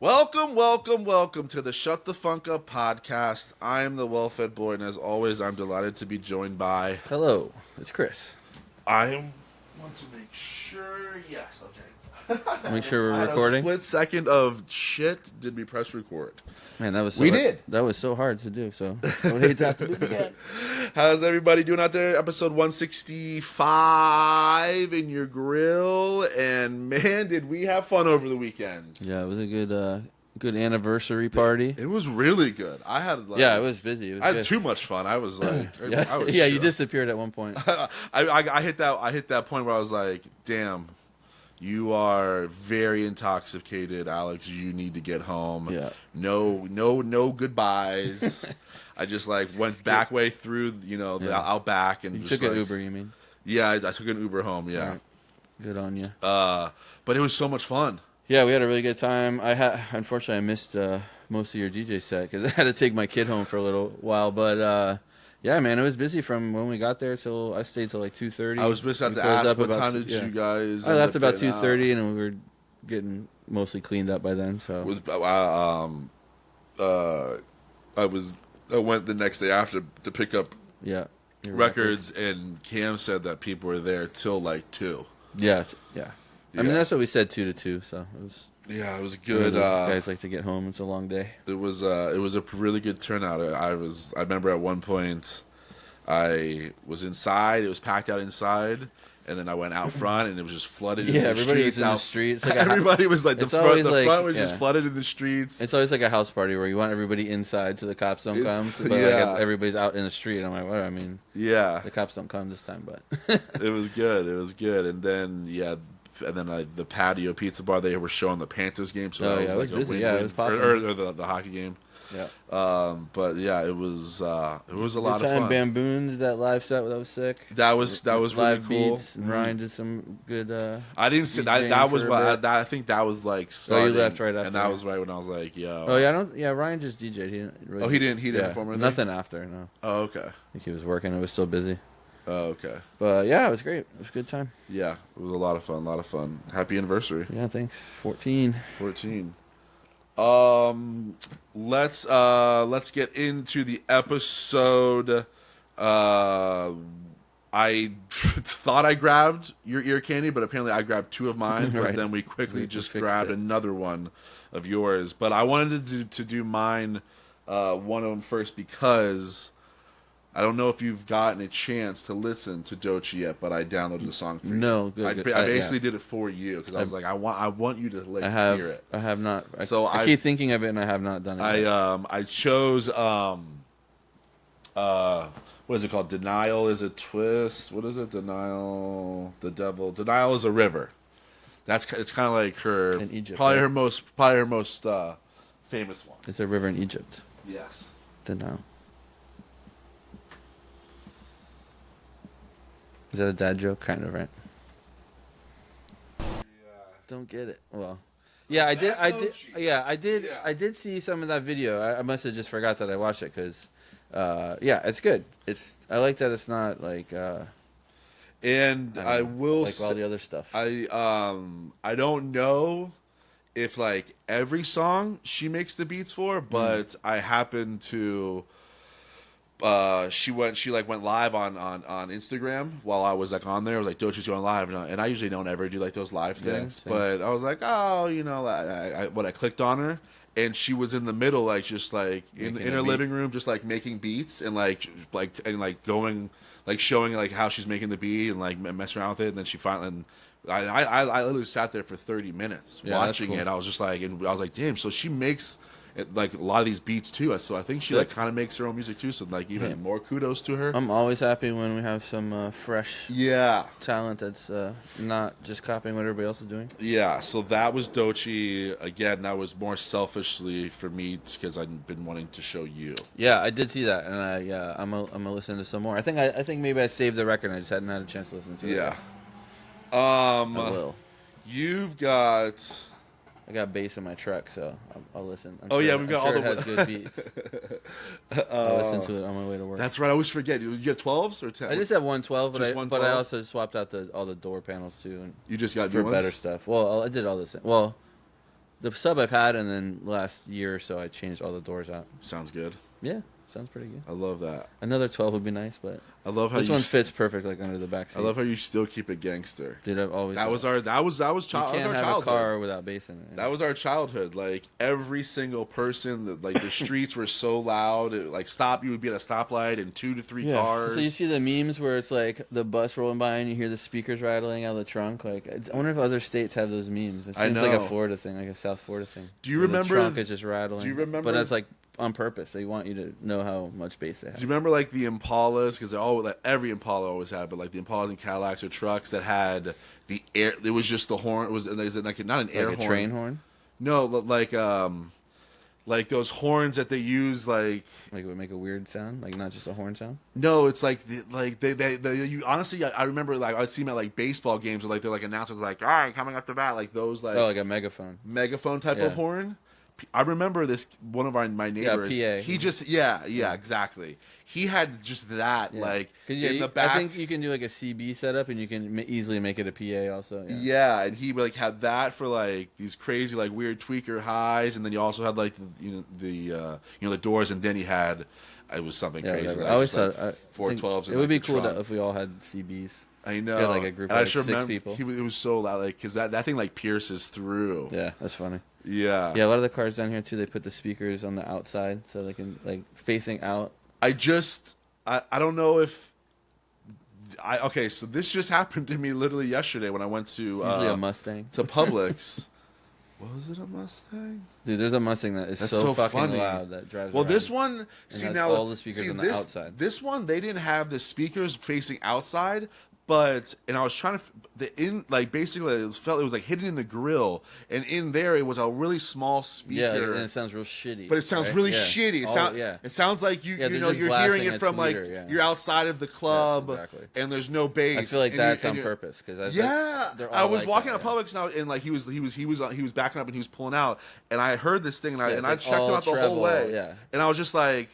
Welcome to the Shut the Funk Up podcast. I am the well-fed boy, and as always, I'm delighted to be joined by... Hello, it's Chris. Want to make sure... Yes, okay. Make sure we're I had recording. a split second of shit. Did we press record? Man, that was so We did. That was so hard to do. So I would hate to have to do it again. How's everybody doing out there? Episode 165 in your grill, and man, did we have fun over the weekend. Yeah, it was a good anniversary party. It was really good. I had Yeah, it was busy. It was I had good. too much fun. I was like, Yeah, I was yeah, you shook. disappeared at one point. I hit that point where I was like, damn, you are very intoxicated, Alex. You need to get home. Yeah. No goodbyes. I just went back way through, the Outback and You just took an Uber, you mean? Yeah, I took an Uber home. Yeah. Right. Good on you. But it was so much fun. Yeah, we had a really good time. Unfortunately, I missed most of your DJ set because I had to take my kid home for a little while. But yeah, man, it was busy from when we got there till I stayed till like 2:30. I was just about to ask, what time did you guys? I left about 2:30, 2:30, and we were getting mostly cleaned up by then. So I went the next day after to pick up yeah, records, and Cam said that people were there till like 2. Yeah. I mean, Yeah. that's what we said, 2 to 2. So it was Yeah, it was one of good. those guys like to get home. It's a long day. It was a really good turnout. I remember at one point I was inside. It was packed out inside, and then I went out front, and it was just flooded. Yeah, in the everybody was streets in the streets. Like everybody was like the it's front. always The like- front was yeah. just flooded in the streets. It's always like a house party where you want everybody inside so the cops don't come. It's- But yeah. like everybody's out in the street. I'm like, what? I mean, Yeah, the cops don't come this time, but it was good. It was good. And then the patio pizza bar, they were showing the Panthers game, so Oh, that yeah, it was a busy. win-win Yeah, it was for- popping. or the hockey game. yeah. But yeah, it was a lot Good of time. fun. Bamboon did that live set. That was sick. That was really live cool. beats. And Ryan did some good. I didn't see that. DJing That was for a what bit. I think that was like. Oh, Starting, you left right after. and that was right when I was like, "Yo." Oh yeah, Ryan just DJ'd. He didn't. Really, Oh, he didn't perform anything? Nothing after. No, Oh, okay. I think he was working. It was still busy. Oh, okay. But yeah, it was great. It was a good time. Yeah, it was a lot of fun. A lot of fun. Happy anniversary, Yeah, thanks. 14. 14. Let's get into the episode. I thought I grabbed your ear candy, but apparently I grabbed 2 of mine. But Right. then we quickly We just fixed grabbed it. another one of yours. But I wanted to do mine, one of them first, because I don't know if you've gotten a chance to listen to Doechii yet, but I downloaded the song for you. No, good. good. I basically did it for you because I was like, I want you to hear it. I have not. So I keep thinking of it, and I have not done it. yet. I chose what is it called? Denial is a twist. What is it? Denial, the devil. Denial is a river. It's kind of like her In Egypt, probably right? her most famous one. It's a river in Egypt. Yes. Denial. Is that a dad joke? Kind of, right? Don't get it. Well, yeah, I did. Yeah, I did. Yeah. I did see some of that video. I must have just forgot that I watched it because, yeah, it's good. I like that it's not like. And I don't know, will like all the other stuff. I don't know if like every song she makes the beats for, but I happen to she went live on Instagram while I was like on there. I was like, Doechii's going live, and I usually don't ever do like those live Yeah, things, same. but I was like, oh, I clicked on her, and she was in the middle, like just like in Making a her beat. living room, just like making beats and going like showing like how she's making the beat and like messing around with it, and then she finally. And I literally sat there for 30 minutes Yeah, that's watching cool. it. I was just like, and I was like, damn. So she makes like a lot of these beats too. So I think she like kind of makes her own music too. So like even Yeah. more kudos to her. I'm always happy when we have some fresh Yeah, talent that's not just copying what everybody else is doing. yeah. So that was Doechii. Again, that was more selfishly for me because I've been wanting to show you. Yeah, I did see that, and I'm gonna listen to some more. I think maybe I saved the record. And I just hadn't had a chance to listen to it. Yeah. I will. You've got. I got bass in my truck, so I'll listen. We've got all it the. has good beats. I'll listen to it on my way to work. That's right. I always forget. You get 12s or 10? I just have 112, Just but I 112? also swapped out all the door panels too, and You just got for new ones? better stuff. Well, I did all this. Well, the sub I've had, and then last year or so I changed all the doors out. Sounds good. Yeah, sounds pretty good. I love that. Another 12 would be nice, but I love how this you one fits perfect, like under the back seat. I love how you still keep it gangster. Dude, I've always. That was our You child. That was can't our have childhood. a car without bass in it. That was our childhood. Like every single person, that like the streets were so loud. It, like you would be at a stoplight and 2 to 3 cars. So you see the memes where it's like the bus rolling by and you hear the speakers rattling out of the trunk. Like, I wonder if other states have those memes. It I seems like know. a Florida thing, like a South Florida thing. Do you where remember- the trunk is just rattling? do you remember- But that's like on purpose. They want you to know how much bass they have. Do you remember like the Impalas? Because like, every Impala always had, but like the Impalas and Cadillacs or trucks that had the air. It was just the horn. It was is it like not an air like a horn? train horn? No, like those horns that they use. Like Like it would make a weird sound, like not just a horn sound. no, it's like they you honestly. I remember like I'd see them at like baseball games where like they're like announcers like all right coming up the bat like those like Oh, like a megaphone. megaphone type Yeah. of horn. I remember this one of my neighbors. PA. He just exactly. He had just that Yeah. like 'Cause, in the back. I think you can do like a CB setup, and you can easily make it a PA also. Yeah. Yeah, and he like had that for like these crazy like weird tweaker highs, and then you also had like the doors, and then he had it was something Yeah, crazy. whatever. Like, I always just, thought like, 412s. it would be cool if we all had CBs. I know. Get, like, a group And of, I like, just 6 remember people. It was so loud, like because that thing like pierces through. Yeah, that's funny. Yeah. Yeah, a lot of the cars down here too. They put the speakers on the outside, so they can like facing out. I don't know if okay. So this just happened to me literally yesterday when I went to It's usually a Mustang. to Publix. Was it a Mustang? Dude, there's a Mustang that is That's so so fucking funny. loud that drives. Well, around. this one, see has now, all the speakers on the outside. This one, they didn't have the speakers facing outside, but and I was trying to basically it was like hidden in the grill, and in there it was a really small speaker. Yeah, and it sounds real shitty. But it sounds right? really Yeah. shitty. It sounds like Yeah, they're you're just hearing blasting it a from like tweeter, yeah. you're outside of the club, Yes, exactly. and there's no bass. I feel like and that's you're- on and you're- purpose because Yeah, they're I all was like walking that, on Publix now, and like he was backing up and he was pulling out, and I heard this thing, and Yeah, it's I like checked him all out the treble, whole way, yeah. and I was just like,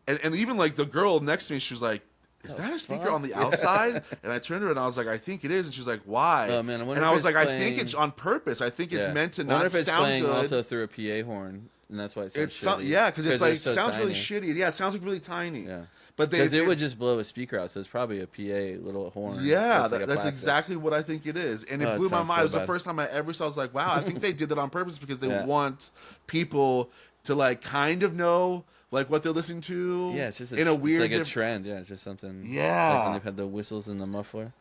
and even like the girl next to me, she was like, "Is that a speaker fuck? on the outside?" And I turned to her and I was like, "I think it is," and she's like, "Why?" Oh, man, I wonder and if I was it's like, "I think playing- it's on purpose. I think it's Yeah. meant to I wonder not if it's sound playing good." also through a PA horn, and that's why it sounds It's shitty. yeah, because it's they're like so sounds really tiny. shitty. Yeah, it sounds like really tiny. Yeah, but because it would just blow a speaker out, so it's probably a PA little horn. Yeah, like a that's plastic. exactly what I think it is, and Oh, it it blew my sounds mind. so It was the bad. first time I ever saw. I was like, wow, I think they did that on purpose because they Yeah. want people to like kind of know like what they're listening to. Yeah, it's just in a weird, it's like a diff- trend. Yeah, it's just something. Yeah. like when they've had the whistles in the muffler.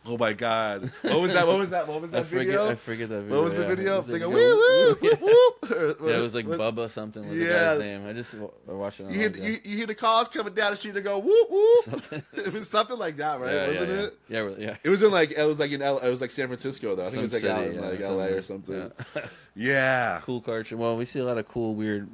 Oh my god, what was that? What was that? What was that video? I forget that video. What was the yeah. video? It was They like go you woo woo yeah. woo woo. Yeah, it was like Bubba something was the Yeah. guy's name. I just watched it. On You hear, Live, you hear the cars coming down the street and go whoop whoop. Something. It was something like that, right? yeah, Wasn't yeah, it? Yeah, yeah. Yeah. It was in like it was like San Francisco though. I think it was like Some out city, in like yeah, LA or something. Yeah. Yeah. Cool culture. Well, we see a lot of cool, weird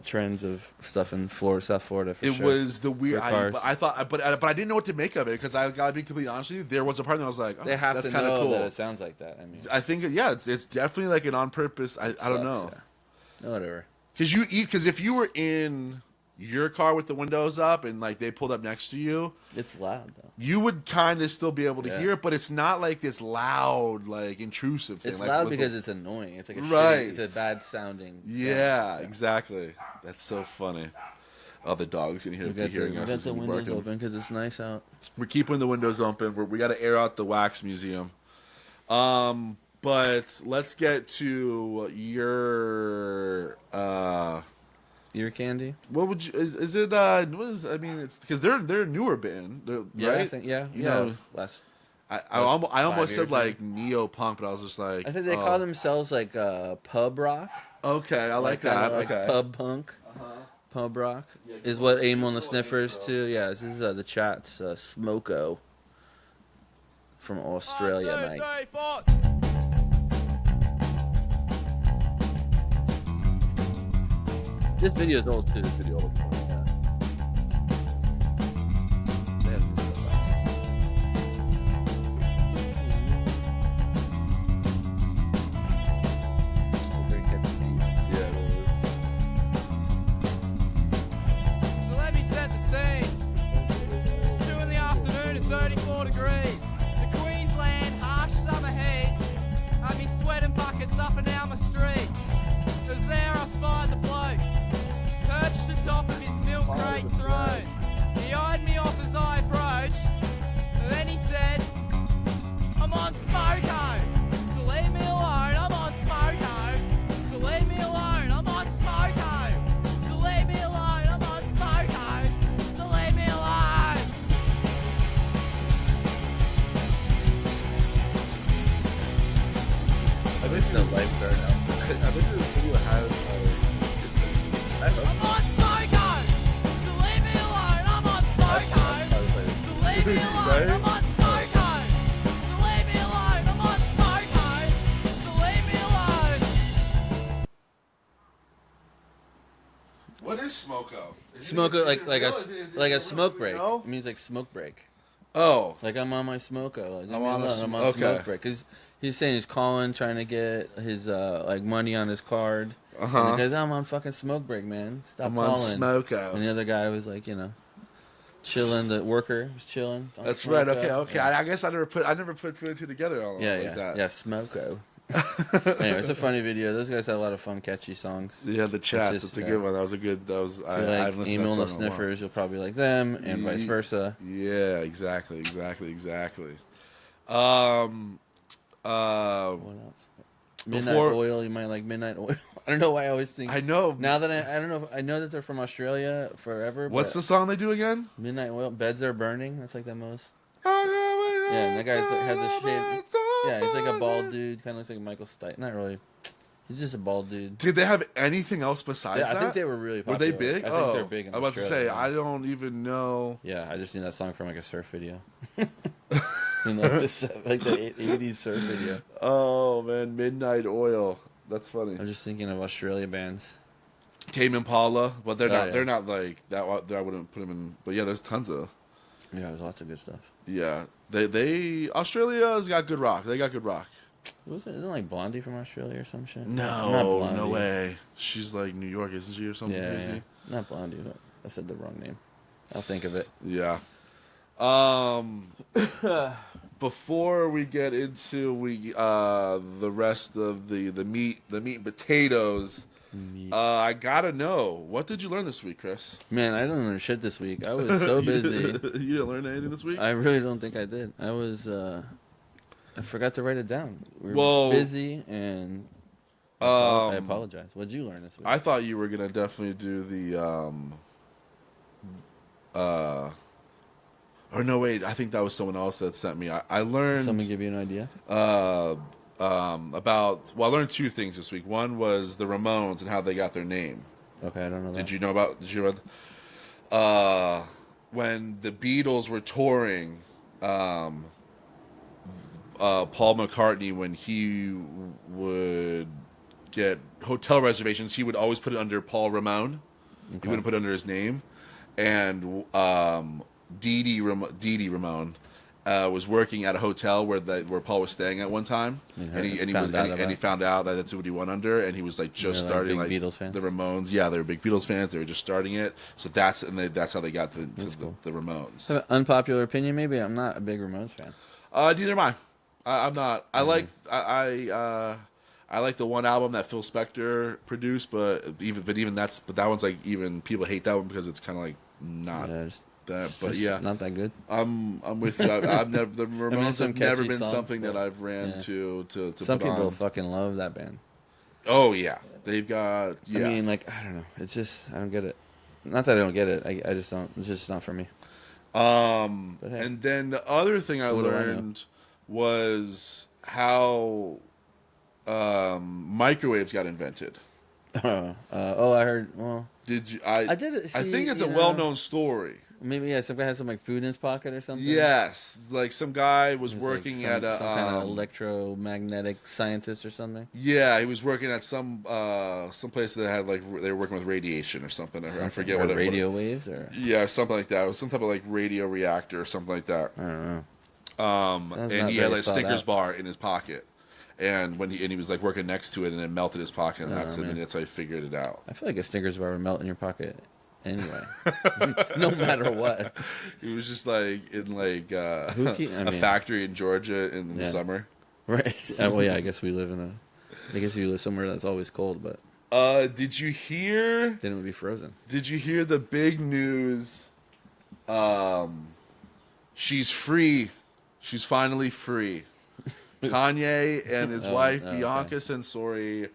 trends of stuff in Florida, South Florida. For It sure. was the weird. For cars. I thought, but I didn't know what to make of it because I gotta be completely honest with you. There was a part that I was like, oh, They have that's to kind of know cool. that it sounds like that. I mean, I think it's definitely like an on purpose. I don't know sucks, yeah. Whatever. because if you were in your car with the windows up and like they pulled up next to you, It's loud though. you would kind of still be able to Yeah. hear it, but it's not like this loud, like intrusive thing. It's like, loud with because the- it's annoying. It's like a Right. shitty, it's a bad sounding. yeah, exactly. That's so funny. Oh, the dog's gonna We be got hearing us. the He's gonna be windows barking. open because it's nice out. We're keeping the windows open. We got to air out the wax museum. But let's get to your Ear candy? what would you is it what is I mean it's because they're a newer band. Yeah, right? I think you You know, know, last. I last almost 5 said years, like neo punk, but I was just like I think they oh. call themselves like pub rock. Okay, I like that. kinda like Okay. pub punk. Pub rock Yeah, is what Aim on the Sniffers too. Yeah, this is the chat's Smoko from Australia, mate. This video is old too. This video old. Yeah. They haven't moved it back. Very catchy beat. Yeah, So let me set the scene. It's 2 in the afternoon and 34 degrees. The Queensland harsh summer heat. I me sweating buckets up and down my street. What is smoko? Smoke like a smoke break. No? It means like smoke break. Oh, Like I'm on my smoko. Like, I'm on a I'm on okay. smoke break. Cause he's saying he's calling, trying to get his like money on his card. And the uh-huh. guy's, I'm on fucking smoke break, man. Stop I'm calling. on smoko. And the other guy was like, chilling. The worker was chilling. on That's right. Okay, smoko. okay. Yeah. I guess I never put two and two together on Yeah, like yeah, that. yeah. Smoko. Anyway, it's a funny video. Those guys have a lot of fun, catchy songs. Yeah, the chats. just, It's a good one. That was a good. That was. If I you like haven't listened to Emil that and the song in a while. Sniffers, you'll probably like them, and vice versa. Yeah, exactly. Um, What else? Midnight Before- Oil. You might like Midnight Oil. I don't know why I always think. I know. Now that I don't know. I know that they're from Australia forever. What's but the song they do again? Midnight Oil? Beds Are Burning. That's like the most. Yeah, and that guy's like, had the shade. Yeah, he's like a bald dude. Kind of looks like Michael Stipe. Not really. He's just a bald dude. Did they have anything else besides Yeah, I that? think they were really Were popular. they big? I think they're big in I'm about to Australia, say, yeah. I don't even know. Yeah, I just knew that song from like a surf video. In like the 80s surf video. Oh man, Midnight Oil. That's funny. I'm just thinking of Australia bands. Tame Impala, but they're not. yeah. They're not like that. I wouldn't put them in. But yeah, there's tons of. Yeah, there's lots of good stuff. Yeah, they Australia's got good rock. They got good rock. Isn't like Blondie from Australia or some shit? No, Not Blondie. no way. She's like New York, isn't she, or something Yeah, crazy? yeah. Not Blondie. But I said the wrong name. I'll think of it. Yeah. Before we get into the rest of the meat and potatoes, I gotta know, what did you learn this week, Chris? Man, I didn't learn shit this week. I was so busy. You didn't learn anything this week? I really don't think I did. I was. I forgot to write it down. We were Well, busy, and I apologize. What did you learn this week? I thought you were gonna definitely do the or no, wait, I think that was someone else that sent me. I learned Someone give you an idea? about. Well, I learned two things this week. One was the Ramones and how they got their name. Okay, I don't know that. Did you know about? Did you when the Beatles were touring, Paul McCartney, when he would get hotel reservations, he would always put it under Paul Ramone. Okay. He wouldn't put it under his name. And Dee Dee Ramone was working at a hotel where Paul was staying at one time, and he found out that that's what he went under, and he was like just They're, starting big Beatles fans? the Ramones. Yeah, they were big Beatles fans. They were just starting it, so that's how they got to cool. the Ramones. I have an unpopular opinion, maybe. I'm not a big Ramones fan. Neither am I. I'm not. I like I like the one album that Phil Spector produced, but even that one's like, even people hate that one because it's kind of like not Yeah, just that. But just yeah, not that good. I'm with you. I've never the Ramones some have never catchy been songs, something that but- I've ran yeah. to Some put people on. fucking love that band. Oh yeah, they've got yeah. I mean, like, I don't know. It's just, I don't get it. Not that I don't get it. I just don't. It's just not for me. But hey. And then the other thing I What do I know? learned was how microwaves got invented. I heard. Well, Did you? I did it. I see, think it's a you know, well-known story. Maybe some guy had some like food in his pocket or something. Yes, like some guy was He was, like, working some, at a some kind of electromagnetic scientist or something. yeah, he was working at some place that had like they were working with radiation or something. I forget Or what it radio waves or yeah, something like that. It was some type of like radio reactor or something like that. I don't know. Sounds And not he had very like a thought Snickers out. bar in his pocket. And he was like working next to it, and it melted his pocket, and Oh, that's man. that's how he figured it out. I feel like a Snickers bar would melt in your pocket anyway, no matter what. He was just like in like a mean- factory in Georgia in the Yeah. summer. Right. Well, yeah. I guess we live I guess you live somewhere that's always cold, but Did you hear? then it would be frozen. Did you hear the big news? She's free. She's finally free. Kanye and his wife okay. Bianca Censori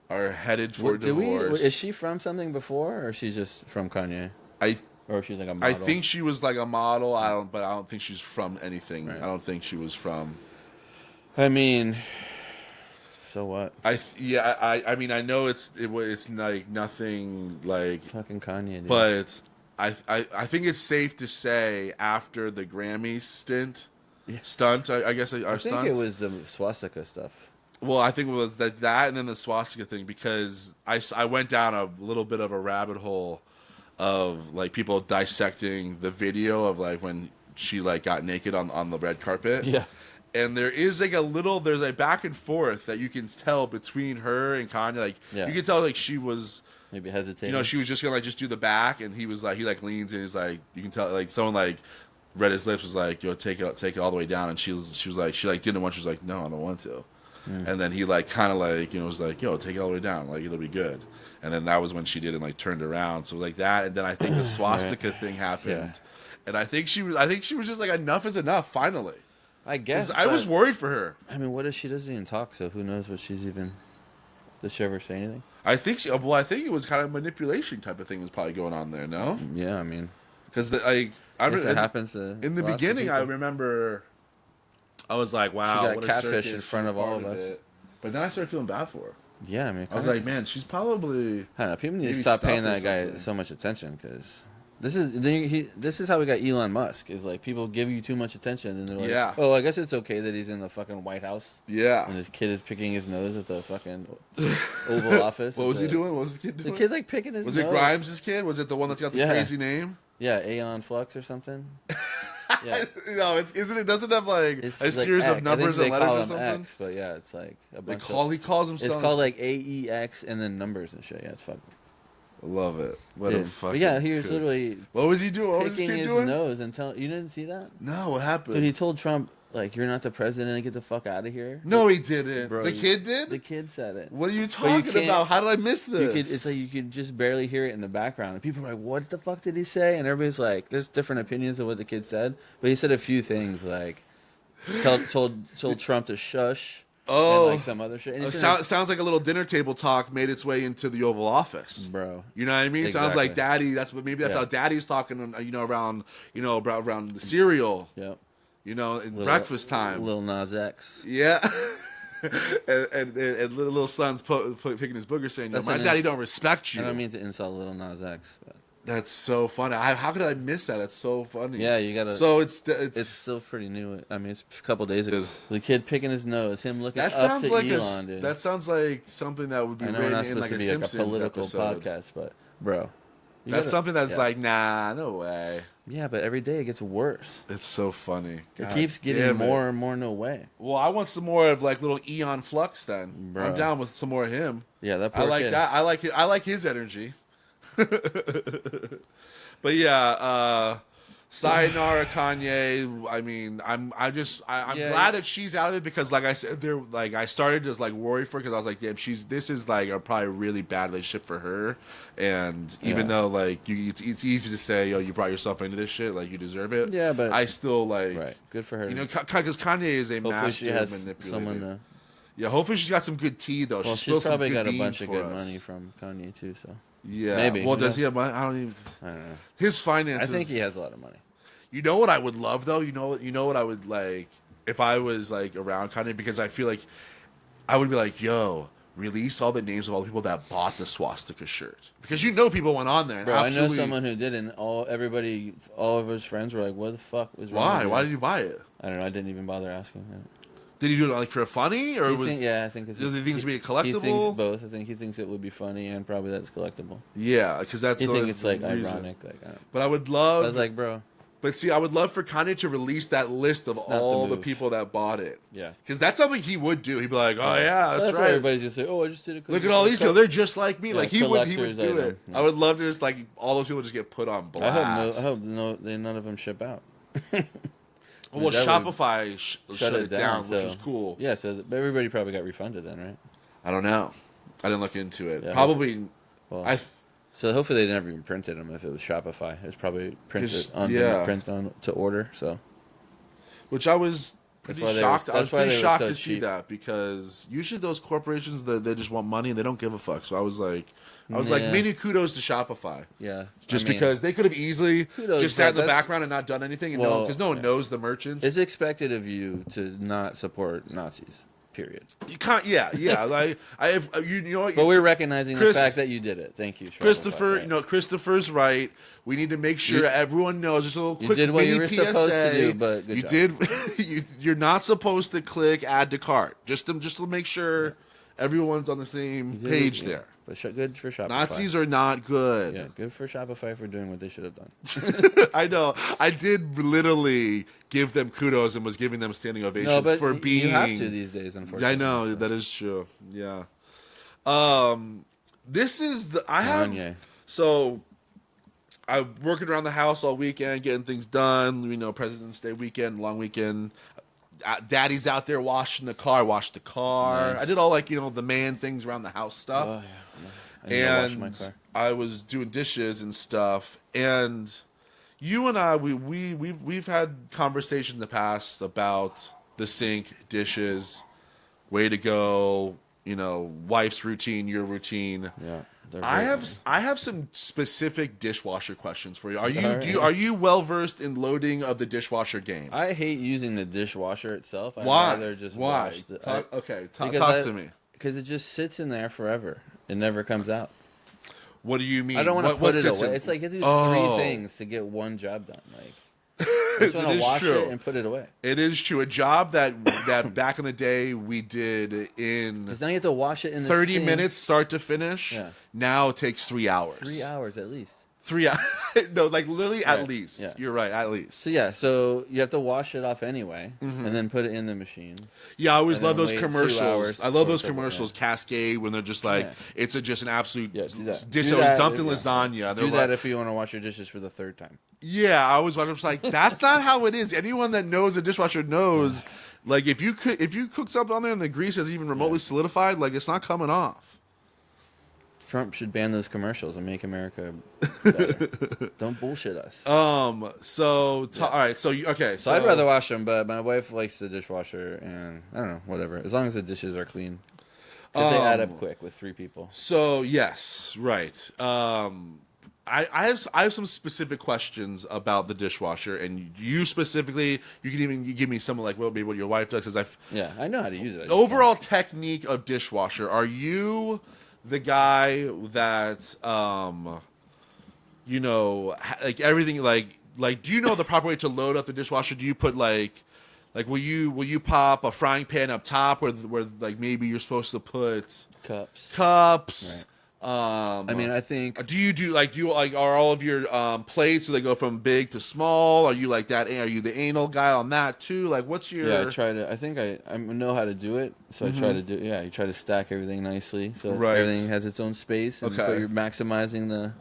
are headed for divorce. Is she from something before, or she's just from Kanye, or she's like a model? I think she was like a model. But I don't think she's from anything. Right. I don't think she was from. I mean, so what? I mean, I know it's like nothing like, Fucking Kanye, dude. but it's I think it's safe to say after the Grammy stunt, I guess our I think stunts. it was the swastika stuff. Well, I think it was that and then the swastika thing because I went down a little bit of a rabbit hole of like people dissecting the video of like when she like got naked on the red carpet. Yeah. And there's a back and forth that you can tell between her and Kanye. Like Yeah. you can tell like she was, Maybe hesitating. you know, she was just gonna like just do the back, and he was like he like leans and he's like you can tell like someone like read his lips was like yo take it all the way down, and she was like she like didn't want, she was like no I don't want to. And then he like kind of like was like yo take it all the way down, like it'll be good. And then that was when she did it, like turned around, so like that. And then I think the swastika thing happened. Yeah. And I think she was just like enough is enough finally. I guess. I was worried for her. I mean, what if she doesn't even talk? So who knows what she's even? Does she ever say anything? I think it was kind of manipulation type of thing was probably going on there. No, Yeah, I mean, because I guess it happens to in the lots of beginning. I people. remember I was like, wow, She got what a catfish circus, in front she's of all part of us. it. But then I started feeling bad for her. Yeah, I mean, I was like, man, she's probably I don't know. People need to maybe stop stop paying or that guy something. so much attention because this is how we got Elon Musk. Is like people give you too much attention and they're like, Yeah. oh, I guess it's okay that he's in the fucking White House yeah. and his kid is picking his nose at the fucking Oval Office. What was he doing? What was the kid The doing? kid's like picking his Was nose. it Grimes' kid? Was it the one that's got the Yeah. crazy name? Yeah, Aeon Flux or something. Yeah. No, it doesn't have like It's a like series X. of numbers I and think they call letters or him something. X, but yeah, it's like a They bunch he calls of. himself. It's called like AEX and then numbers and shit. Yeah, it's fucking. Love it. What a Dude. fucking. But yeah, he was kid. literally What was he doing? What was this picking kid his doing? nose and telling. You didn't see that? No, what happened? Dude, he told Trump like, "You're not the president, and get the fuck out of here." No, he didn't. Bro, the kid did. The kid said it. What are you you talking can't- about? How did I miss this? You could, it's like you could just barely hear it in the background, and people are like, "What the fuck did he say?" And everybody's like, "There's different opinions of what the kid said, but he said a few things like, told Trump to shush, Oh. and like some other shit." And he's Sounds like a little dinner table talk made its way into the Oval Office. bro. You know what I mean? Sounds Exactly. like Daddy. Maybe that's Yeah. how Daddy's talking. Around around the cereal. Yep. In Little- breakfast time. Lil Nas X. Yeah. and little son's picking his booger saying, That's "My an daddy ins- don't respect you." I don't mean to insult Lil Nas X, but That's so funny. How could I miss that? That's so funny. yeah, you gotta. So it's still pretty new. I mean, it's a couple days ago. It is. The kid picking his nose, him looking that up sounds to like Elon, dude. that sounds like something that would be I know we're written not in supposed like to a be Simpsons like a political episode. podcast, but bro, you That's gotta- something that's yeah. like, nah, no way. Yeah, but every day it gets worse. It's so funny. It God keeps getting damn it. more and more no way. Well, I want some more of like little Eon Flux. Then Bro. I'm down with some more of him. Yeah, that I poor like kid. that. I like his energy. But yeah, sayonara Kanye. I mean, I'm Yeah, glad that she's out of it because, like I said, I started to like worry for her because I was like, damn, this is like a probably really bad relationship for her. And even Yeah. though like it's easy to say, yo, you brought yourself into this shit, like you deserve it. Yeah, but- I still like, Right, good for her. you know, because Kanye is a Hopefully master she has manipulator. someone. Yeah, hopefully she's got some good tea though. Well, She spilled she's probably some good got a beans bunch of for good us. money from Kanye too. So Yeah, Maybe. Well, Who does knows? he have money? I don't even. I don't know. His I finances. think he has a lot of money. You know what I would love though. You know what I would like if I was like around Kanye, because I feel like I would be like, yo, release all the names of all the people that bought the swastika shirt, because people went on there. And Bro, I know absolutely- someone who did, and all of his friends were like, "What the fuck was wrong?" Why? with Why you?" did you buy it? I don't know. I didn't even bother asking. Did you do it like for funny, or was? I think it's. Does he think it's be a He collectible? thinks both. I think he thinks it would be funny and probably that's collectible. Yeah, because that's. He the thinks it's like reason. ironic. Like, I, don't, But I would I love. was like, bro, But see, I would love for Kanye to release that list of It's not the all the move. people that bought it. yeah. Because that's something he would do. He'd be like, "Oh yeah, that's why right. everybody's just say, "Oh, I just did it." 'cause Look at it's all a these people. co-" They're just like me." Yeah, Like he would do collector's it. item. Yeah. I would love to just like all those people just get put on blast. I hope none of them ship out. Well, That would Shopify shut it down, which so- was cool. Yeah, so everybody probably got refunded then, right? I don't know. I didn't look into it. Yeah, Probably. Well, so hopefully they never even printed them if it was Shopify. It was probably printed Just- on yeah. print on to order. So Which I was pretty why they shocked. were- I was that's why pretty they were shocked so to see cheap. that, because usually those corporations they just want money and they don't give a fuck. So I was like, Yeah. many kudos to Shopify. yeah, Just I mean, because they could have easily Kudos, just sat in but the that's- background and not done anything, and Well, because no one yeah. knows the merchants. it's expected of you to not support Nazis. Period. You can't. Yeah. Like you know what? But we're recognizing Chris- the fact that you did it. Thank you, Shopify, Christopher, right. Christopher's right. We need to make sure You- everyone knows. Just a little You quick did what you mini were PSA. supposed to do, but good you job. did. You're not supposed to click add to cart. Just to make sure everyone's on the same You did page it, there. But good for Shopify. Nazis are not good. Yeah, good for Shopify for doing what they should have done. I know. I did literally give them kudos and was giving them standing ovation No, but for being. you have to these days, unfortunately. I know so. that is true. Yeah. This is the I have. Kanye. So I'm working around the house all weekend, getting things done. President's Day weekend, long weekend. Daddy's out there washing the car. Washed the car. Nice. I did all the man things around the house stuff. Oh, yeah. I need to wash my And car. I was doing dishes and stuff. And you and I, we've had conversations in the past about the sink, dishes, way to go. Wife's routine, your routine. Yeah. they're I very- have some specific dishwasher questions for you. Are you All right. are you well versed in loading of the dishwasher game? I hate using the dishwasher itself. I'd Why? rather just Why? wash the, Talk because talk to me. Because it just sits in there forever. It never comes out. What do you mean? I don't want to What put it sits away. in- It's like you have to do Oh. 3 things to get one job done. Like, I just want That to is wash true. it and put it away. It is true. A job that back in the day we did in Because now you have to wash it in the 30 sink. minutes start to finish. Yeah. Now it takes 3 hours. 3 hours at least. 3 hours. No, like literally at Right. least. Yeah. You're right, at least. So yeah, so you have to wash it off anyway, Mm-hmm. and then put it in the machine. Yeah, I always And love then those wait 2 commercials. hours I love those before it's commercials, Cascade, when they're just like, Yeah. it's just an absolute Yeah, do that. dish Do that was that dumped in if- lasagna. They're Do that like- if you want to wash your dishes for the 3rd time. Yeah, I always watch. I'm just like, that's not how it is. Anyone that knows a dishwasher knows, like if you cook something on there and the grease is even remotely solidified, like it's not coming off. Trump should ban those commercials and make America better. Don't bullshit us. So all right. So okay. So I'd rather wash them, but my wife likes the dishwasher, and I don't know, whatever. As long as the dishes are clean, 'cause they add up quick with 3 people. So yes, right. I have some specific questions about the dishwasher, and you specifically, you can even give me some like maybe what your wife does, because Yeah, I know how to use it. I just overall technique of dishwasher. Are you the guy that like everything like do you know the proper way to load up the dishwasher? Do you put like will you pop a frying pan up top where like maybe you're supposed to put cups. cups? I mean, I think Do you are all of your plates, do they go from big to small? Are you like that? Are you the anal guy on that too? Like what's your yeah, I try to. I think I know how to do it, so I try to do. Yeah, you try to stack everything nicely, so Right. everything has its own space, and Okay. but you're maximizing the.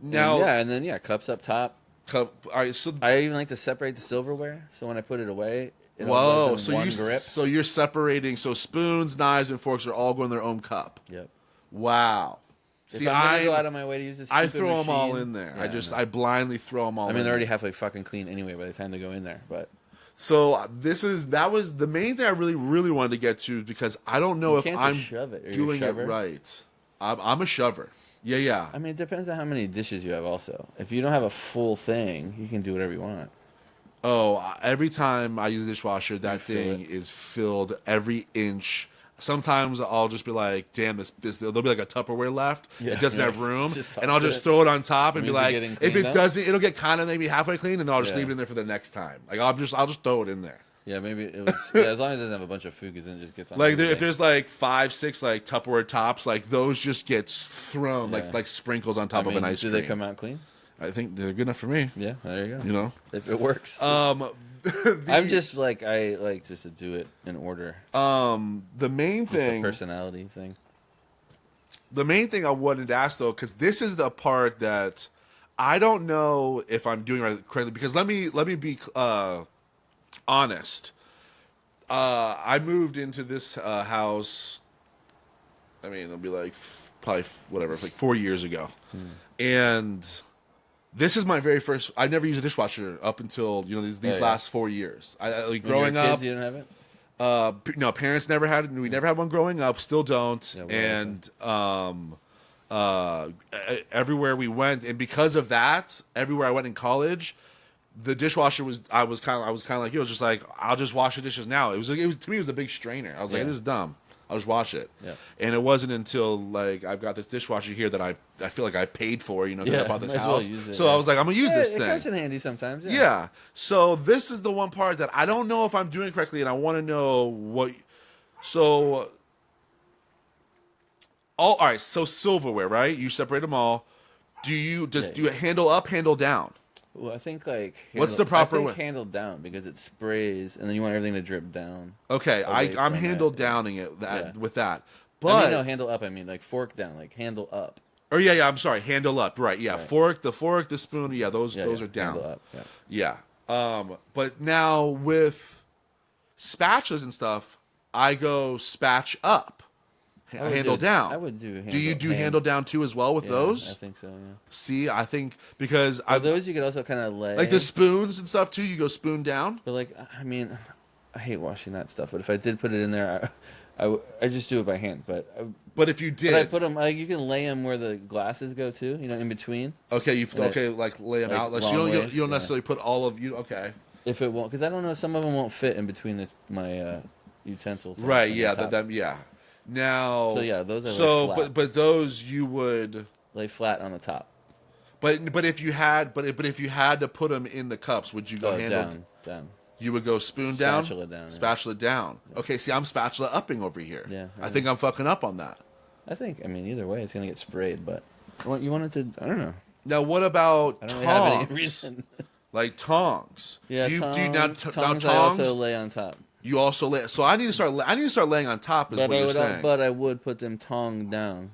now and then cups up top. cup, all right, so I even like to separate the silverware, so when I put it away, it all whoa, goes in one grip. so you're separating, so spoons, knives, and forks are all going in their own cup. Yep. Wow. If See, I'm gonna go out of my way to use this, I throw them all in there. Yeah, I blindly throw them all. I mean, in they're already there. halfway fucking clean anyway by the time they go in there. But So that was the main thing I really wanted to get to, because I don't know You if can't I'm just shove it. Are you a doing it shover? right. I'm a shover. Yeah. I mean, it depends on how many dishes you have. Also, if you don't have a full thing, you can do whatever you want. Oh, every time I use a dishwasher, that fill thing it. is filled every inch. Sometimes I'll just be like, damn, this there'll be like a Tupperware left. Yeah. It doesn't Yeah. have room. Just And I'll toss just it. throw it on top and be Means like, you're getting if it cleaned up? doesn't, it'll get kind of maybe halfway clean, and then I'll just Yeah. leave it in there for the next time. Like I'll just throw it in there. Yeah, maybe it was. Yeah, as long as it doesn't have a bunch of food, because then it just gets on. Like the if there's like 5, 6 like Tupperware tops, like those just get thrown Yeah. like sprinkles on top of an ice do cream. they come out clean? I think they're good enough for me. Yeah, there you go. You know. If it works. I I'm just I like just to do it in order. the main Just a thing. personality thing. The main thing I wanted to ask, though, because this is the part that I don't know if I'm doing right correctly. Because let me be honest. I moved into this house. I mean, it'll be like probably whatever, like 4 years ago, and this is my very first. I never used a dishwasher up until these Yeah. last 4 years. I like When you were growing kids, up. you didn't have it. No, parents never had it. We never had one growing up. Still don't. Yeah, And everywhere we went, and because of that, everywhere I went in college, the dishwasher was I was kind of like you. It was just like I'll just wash the dishes now. It was to me it was a big strainer. I was like, Yeah. this is dumb. I'll just wash it. Yeah. And it wasn't until like I've got this dishwasher here that I feel like I paid for, you know, that I bought this might as well house. use it, So I was like, I'm gonna use Yeah, this it thing. comes in handy sometimes. Yeah. So this is the one part that I don't know if I'm doing correctly, and I want to know what. So, all right. So silverware, right? You separate them all. Do you do it handle up, handle down? Well, I think like What's the proper I think way? handle down because it sprays, and then you want everything to drip down. Okay, Away I'm from handle it, yeah. downing it Yeah. with that. I But mean, no, handle up. I mean, like fork down, like handle up. or yeah, I'm sorry, handle up. Right, yeah. Right. The fork, the spoon, yeah, those Yeah, are down. Handle up. Yeah. Yeah. But now with spatulas and stuff, I go spatch up. I would Handle do- down. I would do. Do you do handle down too as well with Yeah, those? I think so. Yeah. See, I think because Well, I those you could also kind of lay. like the spoons and stuff too. You go spoon down. But like, I mean, I hate washing that stuff. But if I did put it in there, I just do it by hand. But But if you did, but I put them like you can lay them where the glasses go to. You know, in between. okay, you and it- like lay them like out. Like long so you ways, don't yeah. necessarily put all of you. Okay, If it won't, because I don't know, some of them won't fit in between my utensils. right? and the Yeah, top. that yeah. Now, So yeah, those are so like flat. but those you would. lay flat on the top. But if you had if you had to put them in the cups, would you go Oh, handle? down. You would go spoon down, Spatula down, yeah. spatula down. Okay, see, I'm spatula upping over here. Yeah, I think I'm fucking up on that. I think, I mean, either way, it's gonna get sprayed. But you want it to? I don't know. Now, what about I don't really have any tongs? reason. Like tongs? Yeah, do you tongs, now tongs, I tongs? also lay on top. You also lay. So I need to start laying on top. Is But what I you're would, saying? but I would put them tong down.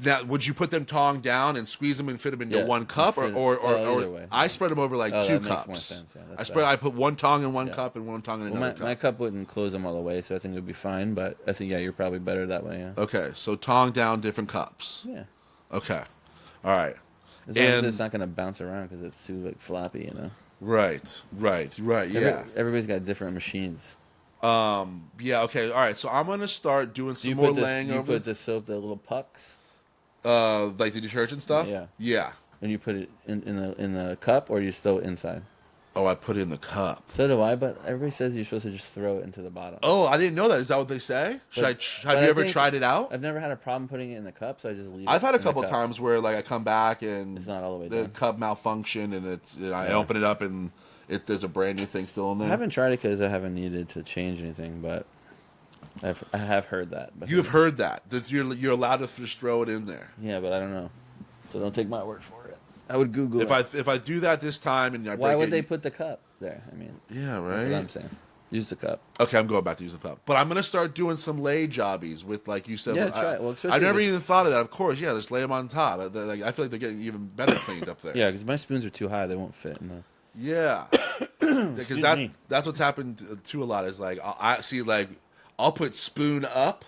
Now, would you put them tong down and squeeze them and fit them into Yeah, one cup, fit it- or either way. I spread them over like Oh, two that makes cups? more sense, yeah, that's I spread. better. I put one tong in one Yeah. cup and one tong in Well, another my cup. cup wouldn't close them all the way, so I think it would be fine. But I think you're probably better that way. Yeah. Okay, so tong down different cups. Yeah. Okay, all right. As long as And- it's not gonna bounce around because it's too like floppy, you know. Right. Yeah. Everybody's got different machines. Yeah. Okay. All right. So I'm gonna start doing Do some you more put this? laying Do you over. put the soap, the little pucks, Like the detergent stuff. Yeah. Yeah. and you put it in the cup, or you throw it inside? Oh, I put it in the cup. So do I, but everybody says you're supposed to just throw it into the bottom. Oh, I didn't know that. Is that what they say? But- Have but you I ever think- tried it out? I've never had a problem putting it in the cup, so I just leave it. I've had a in the couple cup. times where like I come back and It's not all the way the done. cup malfunctioned and I Yeah. open it up and there's a brand new thing still in there. I haven't tried it because I haven't needed to change anything, but I have heard that. But You have heard that you're allowed to just throw it in there. Yeah, but I don't know. So don't take my word for it. I would Google If I do that this time and I Why break would it, they put the cup there? I mean, Yeah, that's what I'm right. saying. Use the cup. Okay, I'm going back to use the cup, but I'm gonna start doing some lay jobbies with like you said. Yeah, try it. Well, especially I never with- even thought of that. Of course, yeah, just lay them on top. I feel like they're getting even better cleaned up there. Yeah, because my spoons are too high; they won't fit in the. Yeah, because me. that's what's happened to a lot is like I see like I'll put spoon up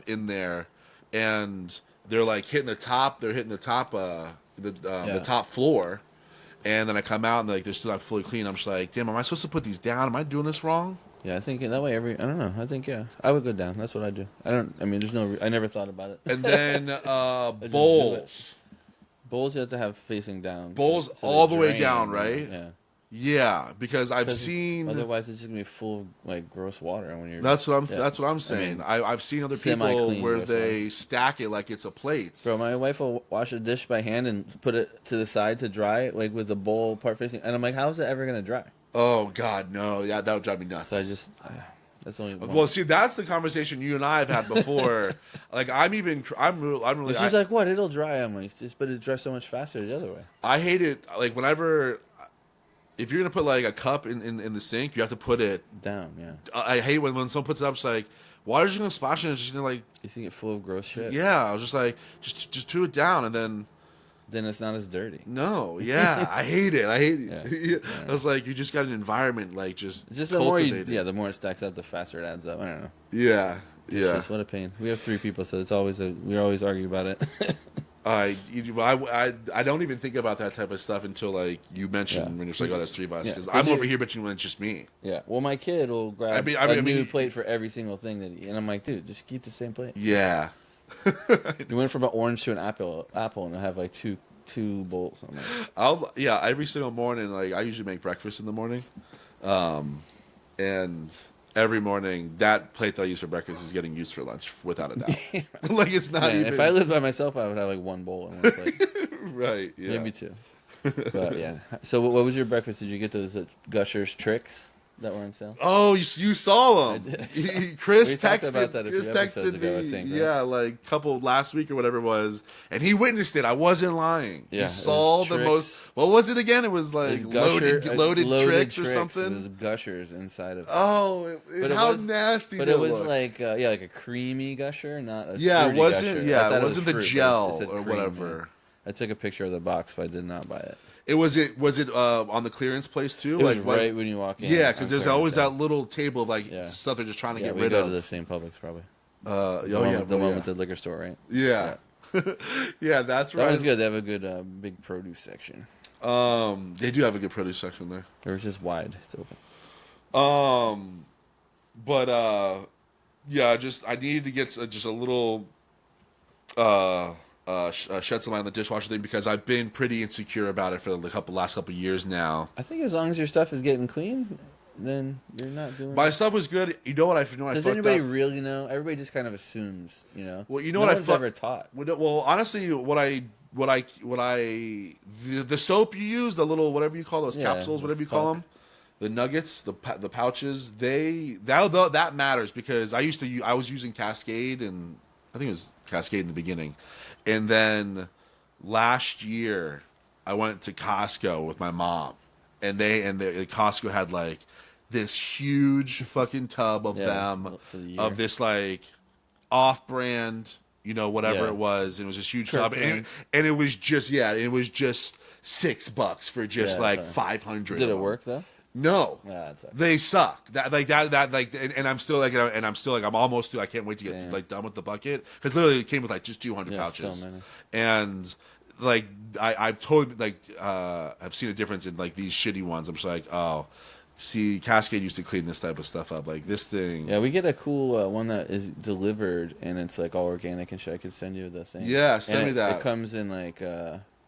in there, and they're like hitting the top. They're hitting the top the top floor, and then I come out and they're still not fully clean. I'm just like, damn, am I supposed to put these down? Am I doing this wrong? Yeah, I think that way I don't know. I think I would go down. That's what I do. I mean, there's no. I never thought about it. And then just do bowls. Bowls you have to have facing down. Bowls so they all the way drain, down, you know? right? Yeah. Yeah, because I've 'Cause seen. Otherwise, it's just gonna be full of like gross water when you're. That's what I'm. Yeah. That's what I'm I saying. mean, I've seen other people semi-clean where with they stack it like it's a plate. Bro, my wife will wash a dish by hand and put it to the side to dry, like with the bowl part facing. And I'm like, how is it ever gonna dry? Oh God, no! Yeah, that would drive me nuts. So I just, that's only. One. Well, see, that's the conversation you and I have had before. Like, I'm really. And she's like, what? It'll dry. I'm like, just, but it dries so much faster the other way. I hate it. Like, whenever, if you're gonna put like a cup in the sink, you have to put it. Down, yeah. I hate when someone puts it up. It's like, water's just gonna splash in. It's just gonna like. You think it full of gross shit? Yeah, I was just like, just do it down, and then. Then it's not as dirty. No, yeah, I hate it. I hate it. Yeah. I was like, you just got an environment like just The more cultivated. the more it stacks up, the faster it adds up. I don't know. Yeah, It's yeah. just, what a pain. We have 3 people, so it's always we always argue about it. I don't even think about that type of stuff until like you mentioned Yeah. when you're like, oh, that's 3 of us. Yeah, Because 'cause I'm you- over here bitching when it's just me. Yeah. Well, my kid will grab I a new mean- plate for every single thing and I'm like, dude, just keep the same plate. Yeah. You went from an orange to an apple, and I have like 2 2 bowls. I'm every single morning, like I usually make breakfast in the morning, and every morning that plate that I use for breakfast is getting used for lunch without a doubt. Like it's not Man, even. if I lived by myself, I would have like 1 bowl and 1 plate, Right. Yeah. maybe 2. But yeah. So what was your breakfast? Did you get those Gushers tricks that were on sale? Oh, you saw I them. did. Chris We talked texted. about that a few Chris episodes texted ago, I me. think, right? Yeah, like a couple last week or whatever it was, and he witnessed it. I wasn't lying. Yeah, He it saw was the tricks. most. What was it again? It was It like was loaded tricks or It something. was Gushers inside of. Oh, But it how was- nasty! But they it was look. like like a creamy Gusher, not a Yeah, it fruity wasn't. Gusher. I Yeah, thought it wasn't the fruit, but gel it said or cream, whatever. yeah. I took a picture of the box, but I did not buy it. Was it on the clearance place too? It like was what- right when you walk in. Yeah, on because there's clearance, always yeah. that little table of like Yeah. stuff they're just trying to Yeah, get we rid go of. to the same Publix probably. The The one with the liquor store, right? Yeah. Yeah, that's That right. one's good. They have a good big produce section. They do have a good produce section there. Or it's just wide. It's open. But yeah, I needed to get just a little shed some light on the dishwasher thing because I've been pretty insecure about it for the last couple years now. I think as long as your stuff is getting clean, then you're not doing. My stuff was good. You know what I Does fucked anybody up? really know? Everybody just kind of assumes, Well, you know no what I one's fucked. ever taught. Well, honestly, the soap you use, the little whatever you call those Yeah, capsules, whatever you puck. call them, the nuggets, the pouches, that matters because I was using Cascade and I think it was Cascade in the beginning, and then last year I went to Costco with my mom, and Costco had like this huge fucking tub of Yeah, them for the year. of this like off-brand, whatever Yeah. it was. And it was this huge Kirk tub, brand. and it was just $6 for just Yeah, like sorry. 500. Did of it them. work though? No. Nah, it sucks. They suck. And I'm still like, I'm almost through. I can't wait to get Damn. like done with the bucket because literally it came with like just 200 Yeah, pouches, so many. and like I've totally like I've seen a difference in like these shitty ones. I'm just like, oh, see, Cascade used to clean this type of stuff up. Like this thing, Yeah, we get a cool one that is delivered and it's like all organic and shit. I could send you the thing. Yeah, send And me that. It comes in like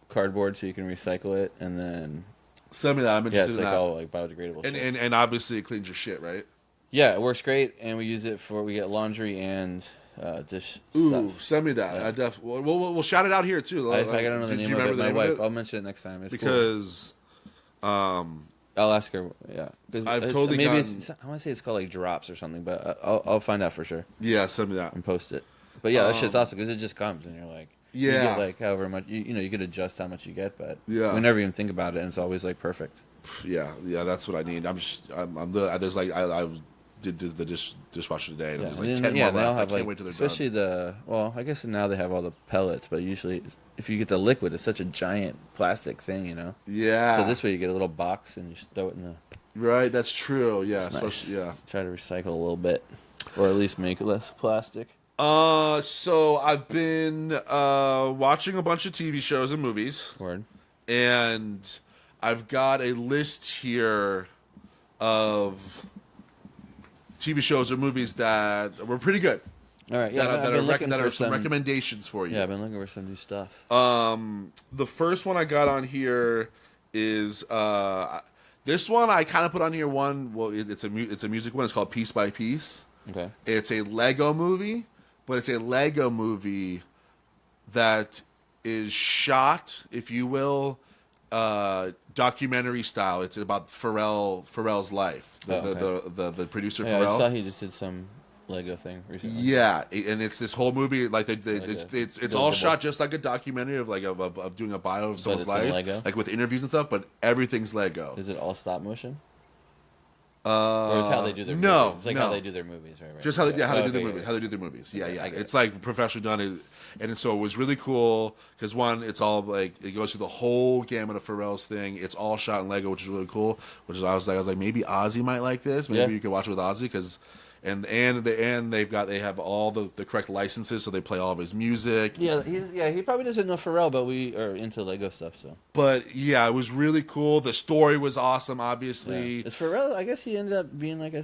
cardboard so you can recycle it, and then Send me that. I'm yeah, interested it's in like that. all like biodegradable. And, shit. and obviously it cleans your shit, right? Yeah, it works great, and we use it we get laundry and dish Ooh, stuff. send me that. Yeah. We'll shout it out here too. If I gotta know the Do you name of it, remember the my name wife, of it? I'll mention it next time. It's cool. Because I'll ask her. Yeah, 'Cause I've it's- totally maybe gotten- I want to say it's called like drops or something, but I'll find out for sure yeah, send me that. and post it. But yeah, that shit's awesome because it just comes and you're like, you Yeah. get like however much you could adjust how much you get, but Yeah. we never even think about it, and it's always like perfect. Yeah, that's what I need. There's like I did the dishwasher today, and Yeah, there's and like then, 10 yeah, more they all left. I have can't like wait till they're especially done. I guess now they have all the pellets, but usually if you get the liquid, it's such a giant plastic thing, Yeah. So this way you get a little box and you just throw it in the. Right, that's true. Yeah, It's especially nice. yeah. Try to recycle a little bit, or at least make less plastic. So I've been watching a bunch of TV shows and movies, Word. and I've got a list here of TV shows or movies that were pretty good. All right. Yeah, that I've been looking that for are some recommendations for you. Yeah, I've been looking for some new stuff. The first one I got on here is this one I kind of put on here one. Well, it's a music one. It's called Piece by Piece. Okay. It's a Lego movie, but it's a Lego movie that is shot, if you will, documentary style. It's about Pharrell's life. The producer Yeah, Pharrell. I saw he just did some Lego thing recently. Yeah, and it's this whole movie like it's all buildable. shot just like a documentary of doing a bio of someone's it's in life, Lego? like with interviews and stuff. But everything's Lego. Is it all stop motion? Or is how they do their no, movies? It's like no. how they do their movies, right? Just how they, how they do Okay, their movies. yeah. How they do their movies. Yeah, Okay, yeah. I get It's it. like professionally done, and so it was really cool because one, it's all like it goes through the whole gamut of Pharrell's thing. It's all shot in Lego, which is really cool. Which is I was like maybe Ozzy might like this. Maybe Yeah. you could watch it with Ozzy because. And they have all the correct licenses, so they play all of his music. Yeah, he probably doesn't know Pharrell, but we are into Lego stuff, so. But yeah, it was really cool. The story was awesome. Obviously, Yeah. Is Pharrell? I guess he ended up being like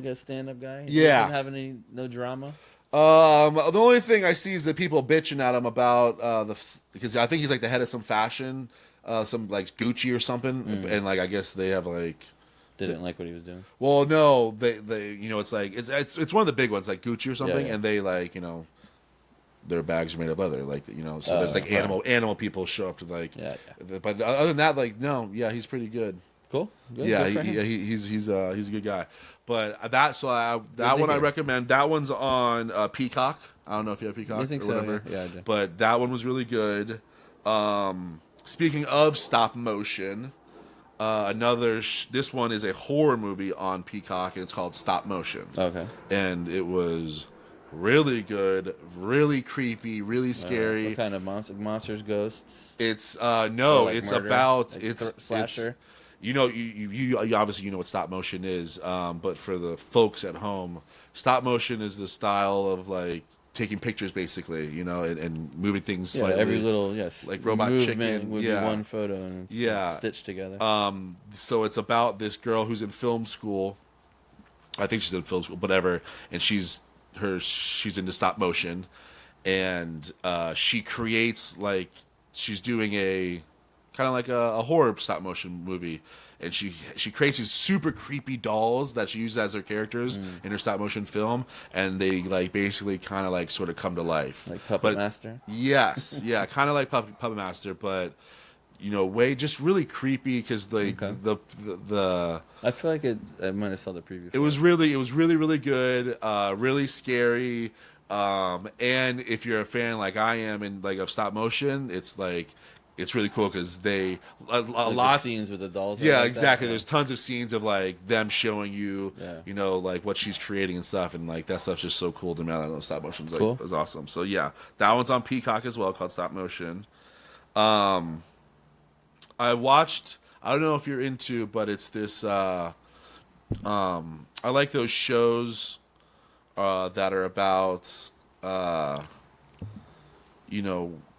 a stand-up guy. He Yeah. doesn't have no drama. The only thing I see is that people bitching at him about because I think he's like the head of some fashion, some like Gucci or something, and like I guess they have like. Didn't like what he was doing. Well, no, they you know it's like it's one of the big ones like Gucci or something, Yeah. and they like their bags are made of leather, like so there's like right. animal people show up to like Yeah. but other than that, like no, yeah, he's pretty good. Cool. Good. Yeah, Good for him. he's a good guy. But that to one I hear. recommend. That one's on Peacock. I don't know if you have Peacock I think or so. whatever. Yeah, I do. But that one was really good. Speaking of stop motion, this one is a horror movie on Peacock, and it's called Stop Motion. Okay. And it was really good, really creepy, really scary. What kind of monsters, ghosts? It's Or no, like it's murder? about Like it's slasher? you obviously you know what stop motion is, but for the folks at home, stop motion is the style of like taking pictures basically, and moving things Yeah, slightly. every little like Robot movement Chicken, would yeah. be one photo and it's Yeah. stitched together. So it's about this girl who's in film school. I think she's in film school, whatever, and she's into stop motion, and she creates like she's doing a kind of like a horror stop motion movie, and she creates these super creepy dolls that she uses as her characters in her stop motion film, and they like basically kind of like sort of come to life, Like Puppet but, Master? Yes, yeah, kind of like Puppet Master, but way just really creepy because like Okay. the I feel like I might have saw the preview. it was really good, really scary, and if you're a fan like I am and like of stop motion, it's really cool because they a like lot the scenes with the dolls. yeah, like exactly. That. There's tons of scenes of like them showing you, Yeah. like what she's creating and stuff, and like that stuff's just so cool to me. I know stop motion's like Cool. is awesome. So yeah, that one's on Peacock as well, called Stop Motion. I watched. I don't know if you're into, but it's this. I like those shows that are about,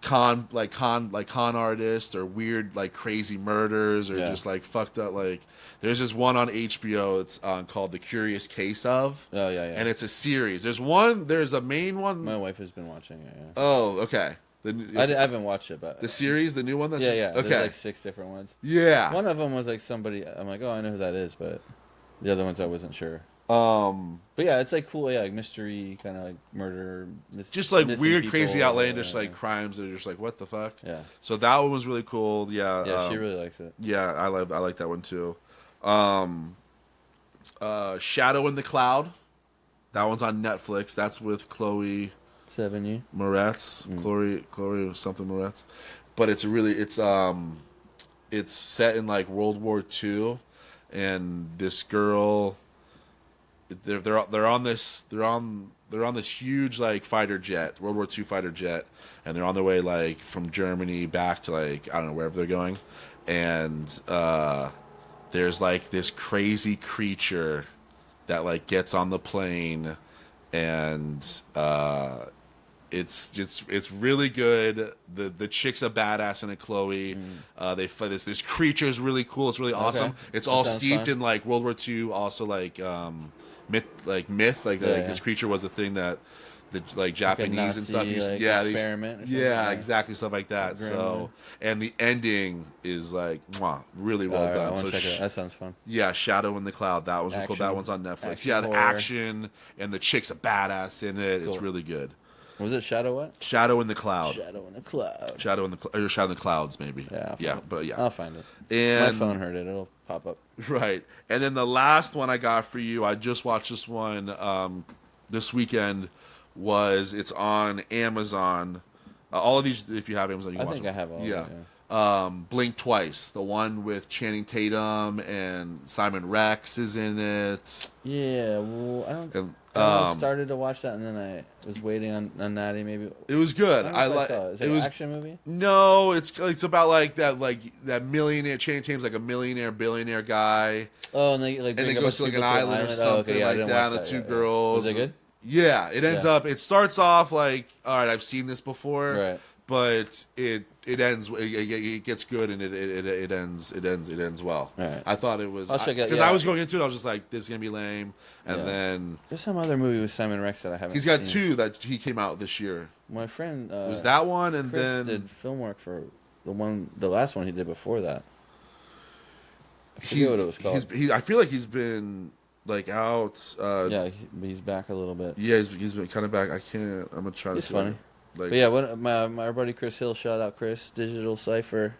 con artists or weird like crazy murders or Yeah. just like fucked up like. There's this one on HBO. It's called The Curious Case of. Oh yeah, yeah. And it's a series. There's a main one. My wife has been watching it. Yeah. Oh, okay. I haven't watched it, but The series, the new one. That's yeah. Okay. There's like 6 different ones. Yeah. One of them was like somebody. I'm like, oh, I know who that is, but the other ones I wasn't sure. But yeah, it's like cool, yeah, like mystery kind of like murder, just like missing weird, people, crazy, outlandish yeah. like crimes that are just like what the fuck. Yeah, So that one was really cool. Yeah. yeah, she really likes it. Yeah, I like that one too. Shadow in the Cloud. That one's on Netflix. That's with Chloe 7 Moretz. Chloe something Moretz. But it's set in like World War II, and this girl. They're on this huge like fighter jet, World War II fighter jet, and they're on their way like from Germany back to like I don't know wherever they're going, and there's like this crazy creature that like gets on the plane, and it's really good. The chick's a badass in it, Chloe. They fight this creature is really cool. It's really awesome. Okay. It's That all sounds steeped fun. in like World War II, also like myth, like Yeah. this creature was a thing that the like Japanese and Nazi, stuff used. like, Yeah, experiment or something? yeah, Yeah. exactly stuff like that. Grim, So and the ending is like really well Alright, I done. want So to check it out. That sounds fun. yeah, Shadow in the Cloud. That one's cool. That Action. one's on Netflix. Action, Yeah, the horror. action and the chick's a badass in it. It's Cool. really good. Was it Shadow what? Shadow in the Cloud. Shadow in the Cloud. Shadow in the Clouds, maybe. Yeah, I'll yeah, find it. but yeah. I'll find it. And My phone heard it. It'll pop up. right, and then the last one I got for you, I just watched this one this weekend. It's on Amazon. All of these, if you have Amazon, you can I watch think them. I have all. Yeah. Of it, yeah. Blink Twice, the one with Channing Tatum and Simon Rex is in it. Yeah. Well, And I started to watch that and then I was waiting on Natty. Maybe. it was good. I I like. saw it. Is it It an was action movie? no. It's about like that millionaire. Channing Tatum's like a millionaire billionaire guy. Oh, and they like And bring it a goes bunch to of like an people to island or Oh, something okay, yeah, I like didn't that. watch The two yet, yeah. girls. Was it good? Yeah, it ends Yeah. up. It starts off like, all right, I've seen this before, Right. but it ends. It gets good and it ends well. Right. I thought it was I'll check it, because yeah. I was going into it. I was just like, this is gonna be lame, and Yeah. then There's some other movie with Simon Rex that I haven't he's got seen. 2 that he came out this year. My friend It was that one, and Chris then did film work for the last one he did before that. I he, forget what it was called. I feel like he's been like out. Yeah, he's back a little bit. Yeah, he's been kind of back. I can't. I'm gonna try to. He's see funny. Like, But yeah, my buddy Chris Hill, shout out Chris, Digital Cipher.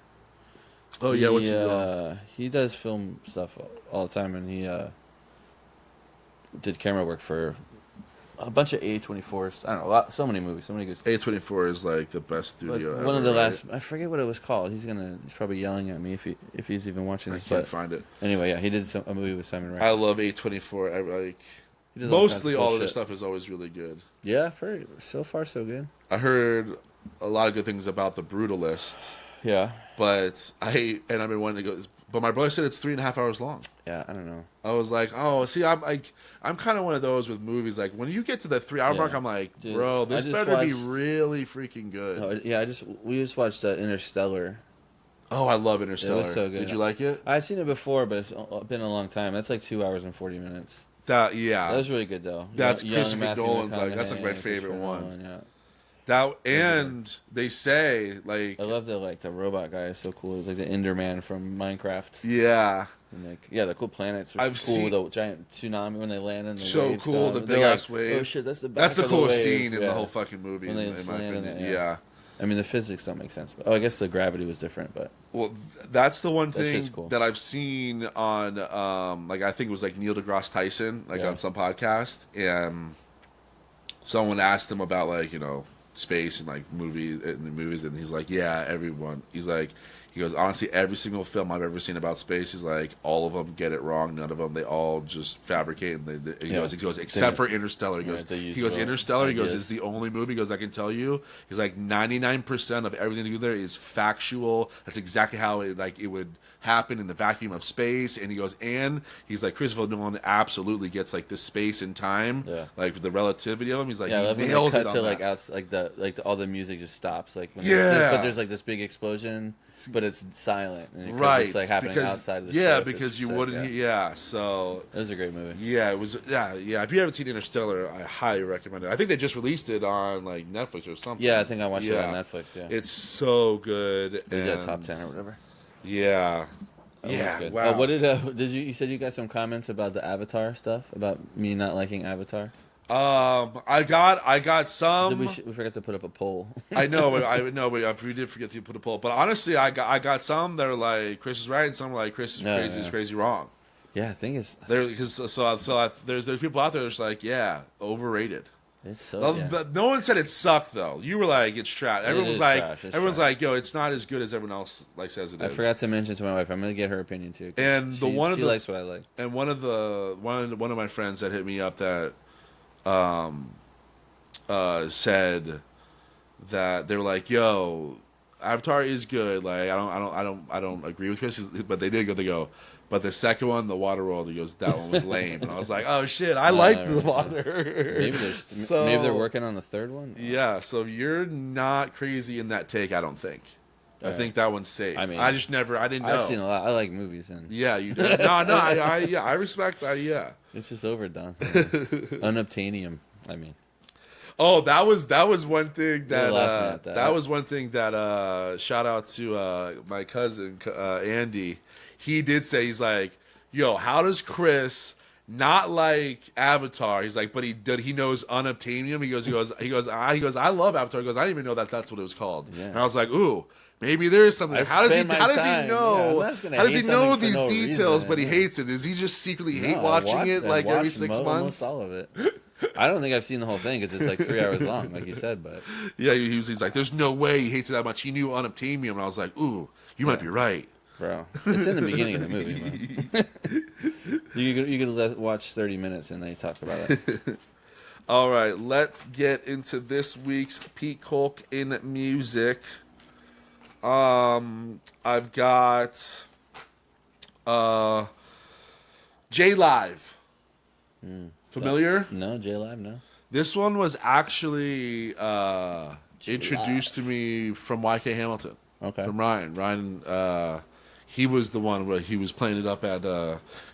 oh yeah, what's he doing? He does film stuff all the time, and he did camera work for a bunch of A24s. I don't know, so many movies, so many good. A24 is like the best But studio ever. one of the right? last, I forget what it was called. He's probably yelling at me if he's even watching I this. can't But find it. anyway, yeah, he did a movie with Simon Rex. I love A24. I like He does all kinds mostly cool all of their shit. stuff is always really good. Yeah, so far so good. I heard a lot of good things about The Brutalist, Yeah, but I've been wanting to go. But my brother said it's 3.5 hours long. yeah, I don't know. I was like, oh, see, I'm kind of one of those with movies. Like when you get to the 3 hour Yeah. mark, I'm like, Dude, bro, I this just better be watched- really freaking good. No, yeah, we just watched Interstellar. Oh, I love Interstellar. so good. Did you like it? I've seen it before, but it's been a long time. That's like 2 hours and 40 minutes. That That was really good though. That's Young Christopher Matthew Nolan's, like, that's, like, my McConaughey, favorite Christopher one. Nolan, yeah. that, and they say like, I love the robot guy is so cool. It's like the Enderman from Minecraft. yeah, And like, yeah, the cool planets are I've cool. seen- The giant tsunami when they land in the So waves cool, come. the They're big like, ass wave. Oh shit, that's the back that's the of coolest wave. scene in Yeah. the whole fucking movie. When they in my land in opinion. it, Yeah. I mean, the physics don't make sense. But, I guess the gravity was different, but Well, that's the one That thing shit's cool. that I've seen on, like I think it was like Neil deGrasse Tyson, like Yeah. on some podcast, and someone asked him about like space and like movies and he's like, yeah, everyone. He goes, honestly, every single film I've ever seen about space, he's like, all of them get it wrong. None of them, they all just fabricate. And he Yeah. goes, except They- for Interstellar. He Right, goes, they use Interstellar. He goes, ideas. is the only movie. He goes, I can tell you. He's like, 99% of everything they do there is factual. That's exactly how it would happen in the vacuum of space. And he goes, and he's like, Christopher Nolan absolutely gets like the space and time, Yeah. like the relativity of him. He's like, yeah, I he love when they nails cut it on to that. like all the music just stops. Like when Yeah. but there's like this big explosion, but it's silent. And Right, it's like happening because, outside of the yeah, ship. because It's you sick, wouldn't. Yeah, so It was a great movie. yeah, it was. Yeah. If you haven't seen Interstellar, I highly recommend it. I think they just released it on like Netflix or something. Yeah, I think I watched it on Yeah. Netflix. Yeah, It's so good. it was at and- top 10 or whatever. Yeah. That was Yeah. good. Wow. What did you said you got some comments about the Avatar stuff about me not liking Avatar? I got some. we forgot to put up a poll. I know, but we did forget to put a poll. But honestly, I got some that are like Chris is right, and some are like Chris is Yeah, crazy yeah. is crazy wrong. Yeah, I think it's There's people out there that's like, yeah, overrated. it's so Well, yeah. No one said it sucked though. You were like, it's trash. Everyone was is like, trash. It's everyone's trash. like, yo, it's not as good as everyone else like says it I is. forgot to mention to my wife. I'm gonna get her opinion too. 'cause And the she, one of she the- likes what I like. And one of my friends that hit me up that said that they were like, yo, Avatar is good. Like I don't agree with Chris, but they go, but the second one, the water world, he goes, that one was lame. And I was like, oh shit, I like the water. Maybe maybe they're working on the third one. Yeah, so you're not crazy in that take, I don't think. I Right. think that one's safe. I mean, I didn't know. I've seen a lot. I like movies, and Yeah, you do. I respect that. Yeah. it's just overdone. Unobtainium. I mean, Oh, that was one thing that laughing at that. that was one thing that shout out to my cousin Andy. He did say, he's like, yo, how does Chris not like Avatar? He's like, but he knows Unobtainium. He goes, I love Avatar. He goes, I didn't even know that's what it was called. Yeah. And I was like, ooh, maybe there is something. I How does he spend my know? time. Yeah, I'm not gonna how does he hate know something these for no details, reason, but he yeah. hates it? Does he just secretly hate No, I watching watched it like every 6 months? Almost all of it. I don't think I've seen the whole thing because it's like 3 hours long, like you said. But Yeah, he's like, there's no way he hates it that much. He knew Unobtainium, and I was like, ooh, you might be right. bro, it's in the beginning of the movie, man. you could watch 30 minutes and they talk about it. All right, let's get into this week's Pete Kolk in music. I've got J Live. Familiar? No, J Live, no. This one was actually introduced to me from YK Hamilton. Okay. From Ryan. Ryan, he was the one where he was playing it up at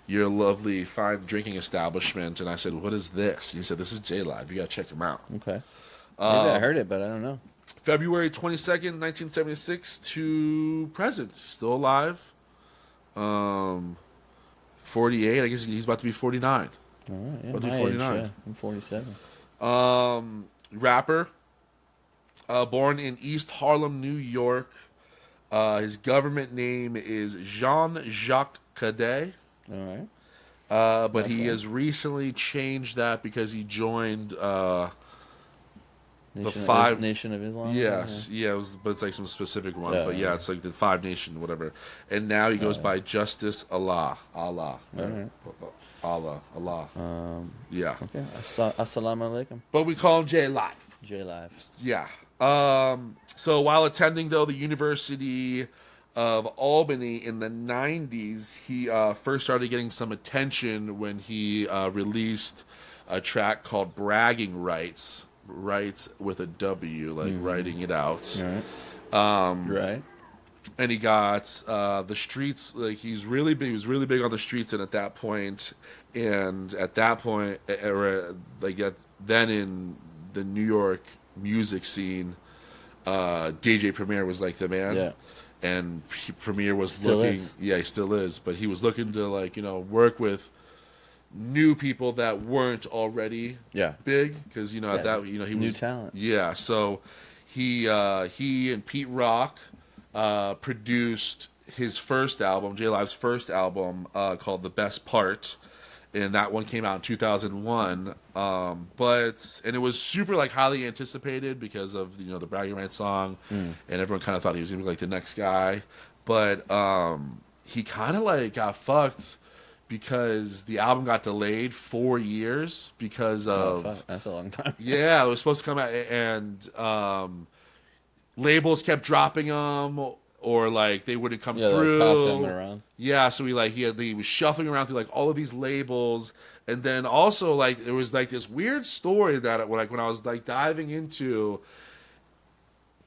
your lovely fine drinking establishment, and I said, "What is this?" And he said, "This is J Live. You gotta check him out." Okay. Maybe I heard it, but I don't know. February 22nd, 1976 to present. Still alive. 48. I guess he's about to be 49. All right. Yeah, About to be my 49. age, yeah. I'm 47. Rapper. Born in East Harlem, New York. His government name is Jean-Jacques Cadet. All right. But he has recently changed that because he joined Nation of Islam. Yes, yeah, but it's like some specific one. Yeah, But yeah, it's like the Five Nation, whatever. And now he goes by Justice Allah. Allah. Alright. Allah. Yeah. Okay. Assalamu alaikum. But we call him J Live. J Live. Yeah. So while attending, though, the University of Albany in the 90s, he first started getting some attention when he released a track called Bragging Rights. Rights with a W, like writing it out. All right. Right. And he got the streets, like he was really big on the streets, and at that point, then in the New York music scene, DJ Premier was like the man. Yeah. And Premier was Still looking, is. yeah, he still is, but he was looking to work with new people that weren't already Yeah. big, because at Yeah, that he new was talent. Yeah, so he and Pete Rock produced his first album, J Live's first album, called The Best Part, and that one came out in 2001. And it was super highly anticipated because of the Bragging Rights song, and everyone kind of thought he was gonna be like the next guy, but he kind of got fucked because the album got delayed 4 years because of Fuck, that's a long time. yeah, it was supposed to come out, and labels kept dropping them, or they wouldn't come Yeah, through. tossing them around. Yeah, so he was shuffling around through all of these labels, and then also there was this weird story that when I was diving into,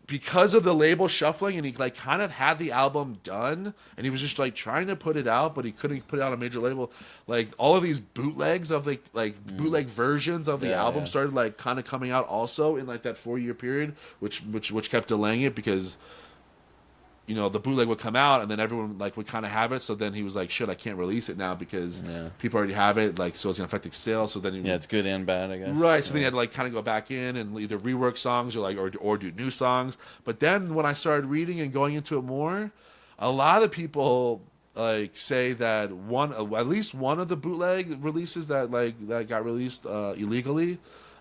because of the label shuffling, and he kind of had the album done, and he was just trying to put it out, but he couldn't put it out on a major label. All of these bootlegs of bootleg versions of the album started kind of coming out also in that 4-year period, which kept delaying it because the bootleg would come out, and then everyone would kind of have it. So then he was like, "Shit, I can't release it now because people already have it." So it's gonna affect the sales. So then it's good and bad, I guess. Right. So then he had to kind of go back in and either rework songs or do new songs. But then when I started reading and going into it more, a lot of people say that at least one of the bootleg releases that got released illegally,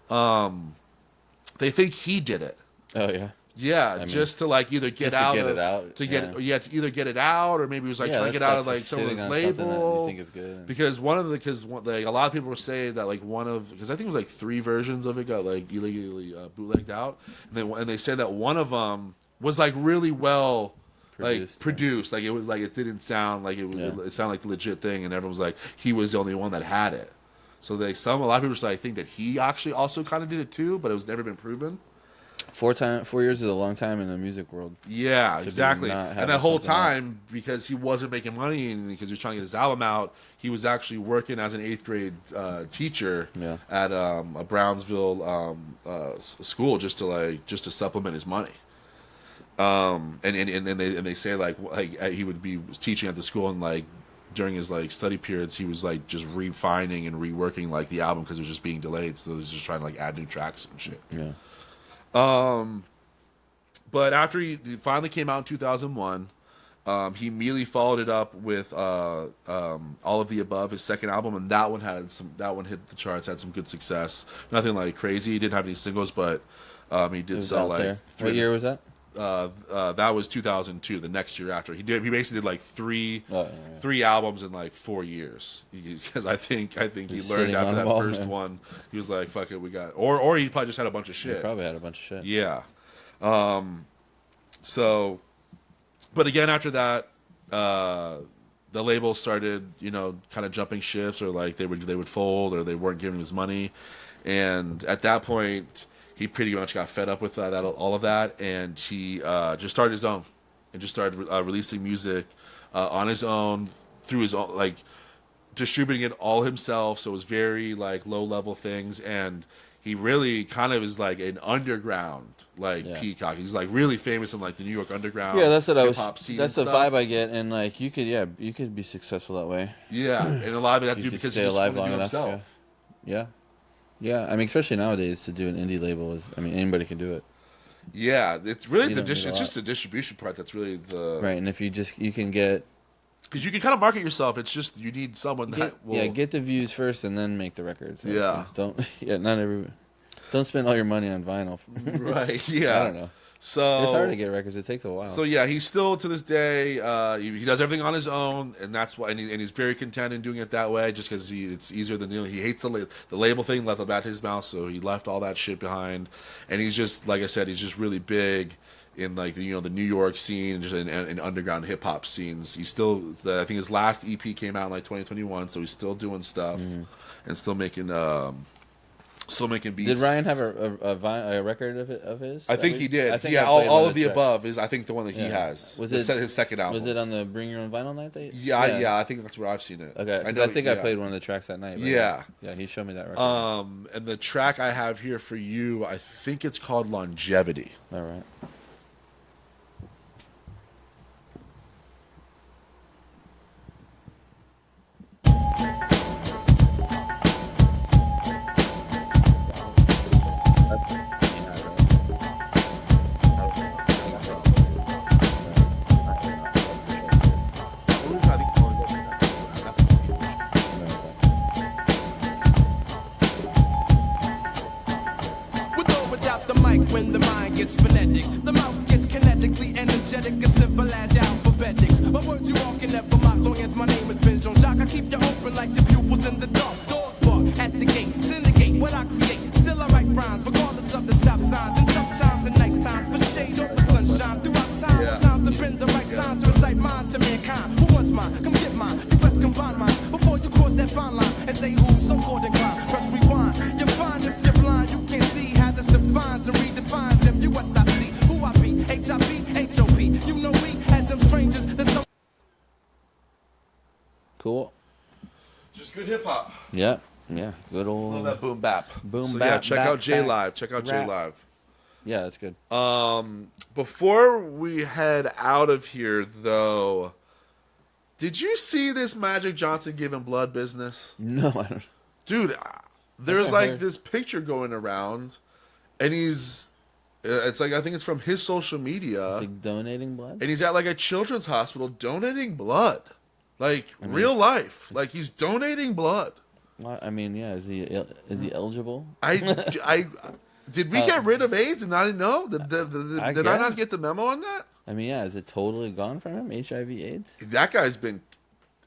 they think he did it. Oh yeah. Yeah, just to either get out, to get it out, to either get it out, or maybe he was trying to get out of some of his label. You think is good. Because a lot of people were saying that because I think it was 3 versions of it got illegally bootlegged out, and they said that one of them was really well produced, it was it didn't sound like it was it sounded like the legit thing, and everyone was like he was the only one that had it. So a lot of people say I think that he actually also kind of did it too, but it was never been proven. 4 years is a long time in the music world. Yeah, exactly. And that whole time, out. because he wasn't making money and because he was trying to get his album out, he was actually working as an 8th grade teacher at a Brownsville school just to supplement his money. And they say he would be teaching at the school, and during his study periods he was just refining and reworking the album because it was just being delayed, so he was just trying to add new tracks and shit. Yeah. But after he finally came out in 2001, he immediately followed it up with All of the Above, his second album, and that one hit the charts, had some good success. Nothing crazy. He didn't have any singles, but he did sell What year was that? That was 2002, the next year after. He basically did 3 albums in 4 years, because I think he learned after that first one, he was like, fuck it, we got, or he probably just had a bunch of shit. He probably had a bunch of shit. Yeah. So, but again, after that, the label started, kind of jumping ships, or they would fold, or they weren't giving him his money. And at that point, he pretty much got fed up with all of that, and he just started his own, and just started releasing music on his own through his own, like distributing it all himself. So it was very like low level things, and he really kind of is like an underground Peacock. He's like really famous in like the New York underground. Yeah, that's what I was. hip-hop scene That's and the stuff. vibe I get, and like you could be successful that way. Yeah, and a lot of it had to You do could because stay he just alive wanted long to do enough. himself. Yeah. I mean, especially nowadays, to do an indie label is. I mean, anybody can do it. Yeah, it's really You don't need a it's lot. just the distribution part that's really the Right, and if you can get because you can kind of market yourself. It's just you need someone that will. get the views first and then make the records. Like, Yeah. Don't spend all your money on vinyl. Right. Yeah. I don't know. So It's hard to get records. It takes a while. So yeah, he's still to this day. He does everything on his own, and that's why. And he's very content in doing it that way, just because it's easier than he hates the label thing left about his mouth, so he left all that shit behind. And he's just like I said, he's just really big in like the New York scene and just in underground hip hop scenes. He's still. I think his last EP came out in like 2021, so he's still doing stuff and still making beats. Did Ryan have a record of his? I think he did. I think Yeah, I played all one of the tracks. above is I think the one that he Yeah. has. Was his it- second album? Was it on the Bring Your Own Vinyl night? Yeah, I think that's where I've seen it. Okay, I 'cause know. I think I played one of the tracks that night. But Yeah. Yeah, he showed me that record. And the track I have here for you, I think it's called Longevity. All right. With or without the mic, when the mind gets phonetic, the mouth gets kinetically energetic, as simple as alphabetics. My words you all can never mock, long as my name is Ben Jones Jock. I keep you open like the pupils in the dark. Doors bark at the gate, syndicate what I create. Still I write rhymes, regardless of the stop signs. And tough times and nice times, for shade over sunshine. Throughout time, Yeah. times have been the right time to recite mine to mankind. Who wants mine? Come get mine. You best combine mine before you cross that fine line and say who's so called inclined. Press rewind. You're fine if you're blind. You can't see how this defines and redefines him. USIC, who I be, HIP, HOP. You know we as them strangers. There's so Cool. Just good hip hop. Yeah. Yeah. Good Love old. that boom bap. Boom so bap, yeah, check bap, out J bap, Live. Check out J rap. Live. Yeah, that's good. Before we head out of here, though, did you see this Magic Johnson giving blood business? No, I don't. Dude, there's I like heard. this picture going around, and he's, it's like, I think it's from his social media, Is he donating blood? and he's at like a children's hospital donating blood. Like, real life. Like, he's donating blood. Well, I mean, yeah. Is he eligible? Did we get rid of AIDS and I didn't know? Did I guess. not get the memo on that? I mean, yeah. Is it totally gone from him? HIV/AIDS? That guy's been,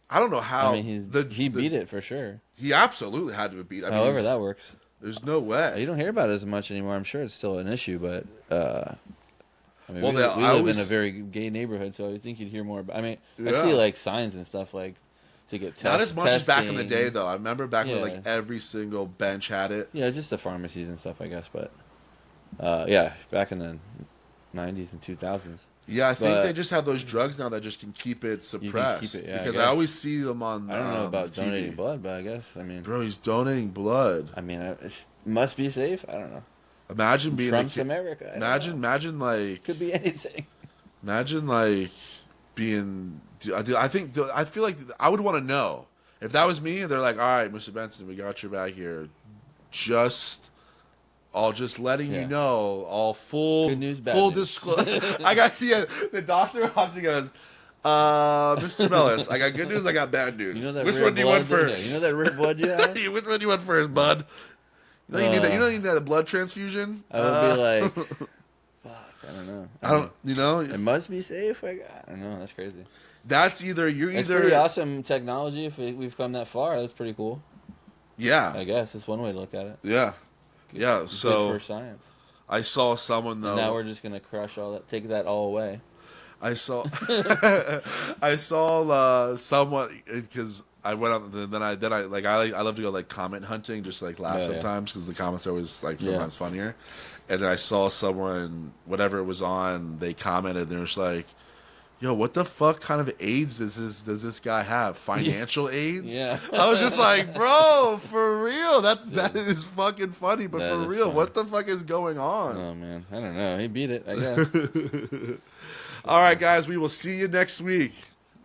I don't know how. I mean, he beat it for sure. He absolutely had to have beat. I mean, However, he's- that works. There's no way. You don't hear about it as much anymore. I'm sure it's still an issue, but I mean, Well, we I live always- in a very gay neighborhood, so I think you'd hear more about. I mean, I Yeah. see like signs and stuff like to get tested. Not as much as back in the day, though. I remember back when Yeah. like every single bench had it. Yeah, just the pharmacies and stuff, I guess. But yeah, back in the 90s and 2000s. Yeah, I think But- they just have those drugs now that just can keep it suppressed. keep it, yeah, I because I guess. always see them on. I don't know about TV. donating blood, but I guess I mean, Bro, he's donating blood. I mean, it must be safe. I don't know. Imagine being Trump's the kid. America. I don't know. Imagine like Could be anything. Imagine like being. I think I feel like I would want to know if that was me. And they're like, "All right, Mr. Benson, we got your back here. All just letting you Yeah. know, all full Good news, bad full news. disclosure." I got the doctor obviously goes, "Mr. Mellis, I got good news. I got bad news. You know that Which rare one do you want blood? Yeah, first? you know that rare blood you have? Which one do you want first, bud? You know you need that. You know you need that blood transfusion. I would be like, fuck, I don't know. I don't. You know, It must be safe. Like, I don't know. That's crazy. that's either you're It's either pretty awesome technology. If we've come that far, that's pretty cool. yeah I guess that's one way to look at it. yeah yeah. Good So for science. I saw someone though. And now we're just gonna crush all that, take that all away. I saw I saw someone because I went on then I like I love to go like comment hunting, just like laugh Yeah, yeah. sometimes because the comments are always like Yeah. sometimes funnier. And then I saw someone, whatever it was on, they commented and they were just like, "Yo, what the fuck kind of AIDS does this guy have? Financial AIDS?" Yeah. I was just like, "Bro, for real? That is fucking funny, but That for is real, funny. what the fuck is going on?" Oh man, I don't know. He beat it, I guess. All right, guys, we will see you next week.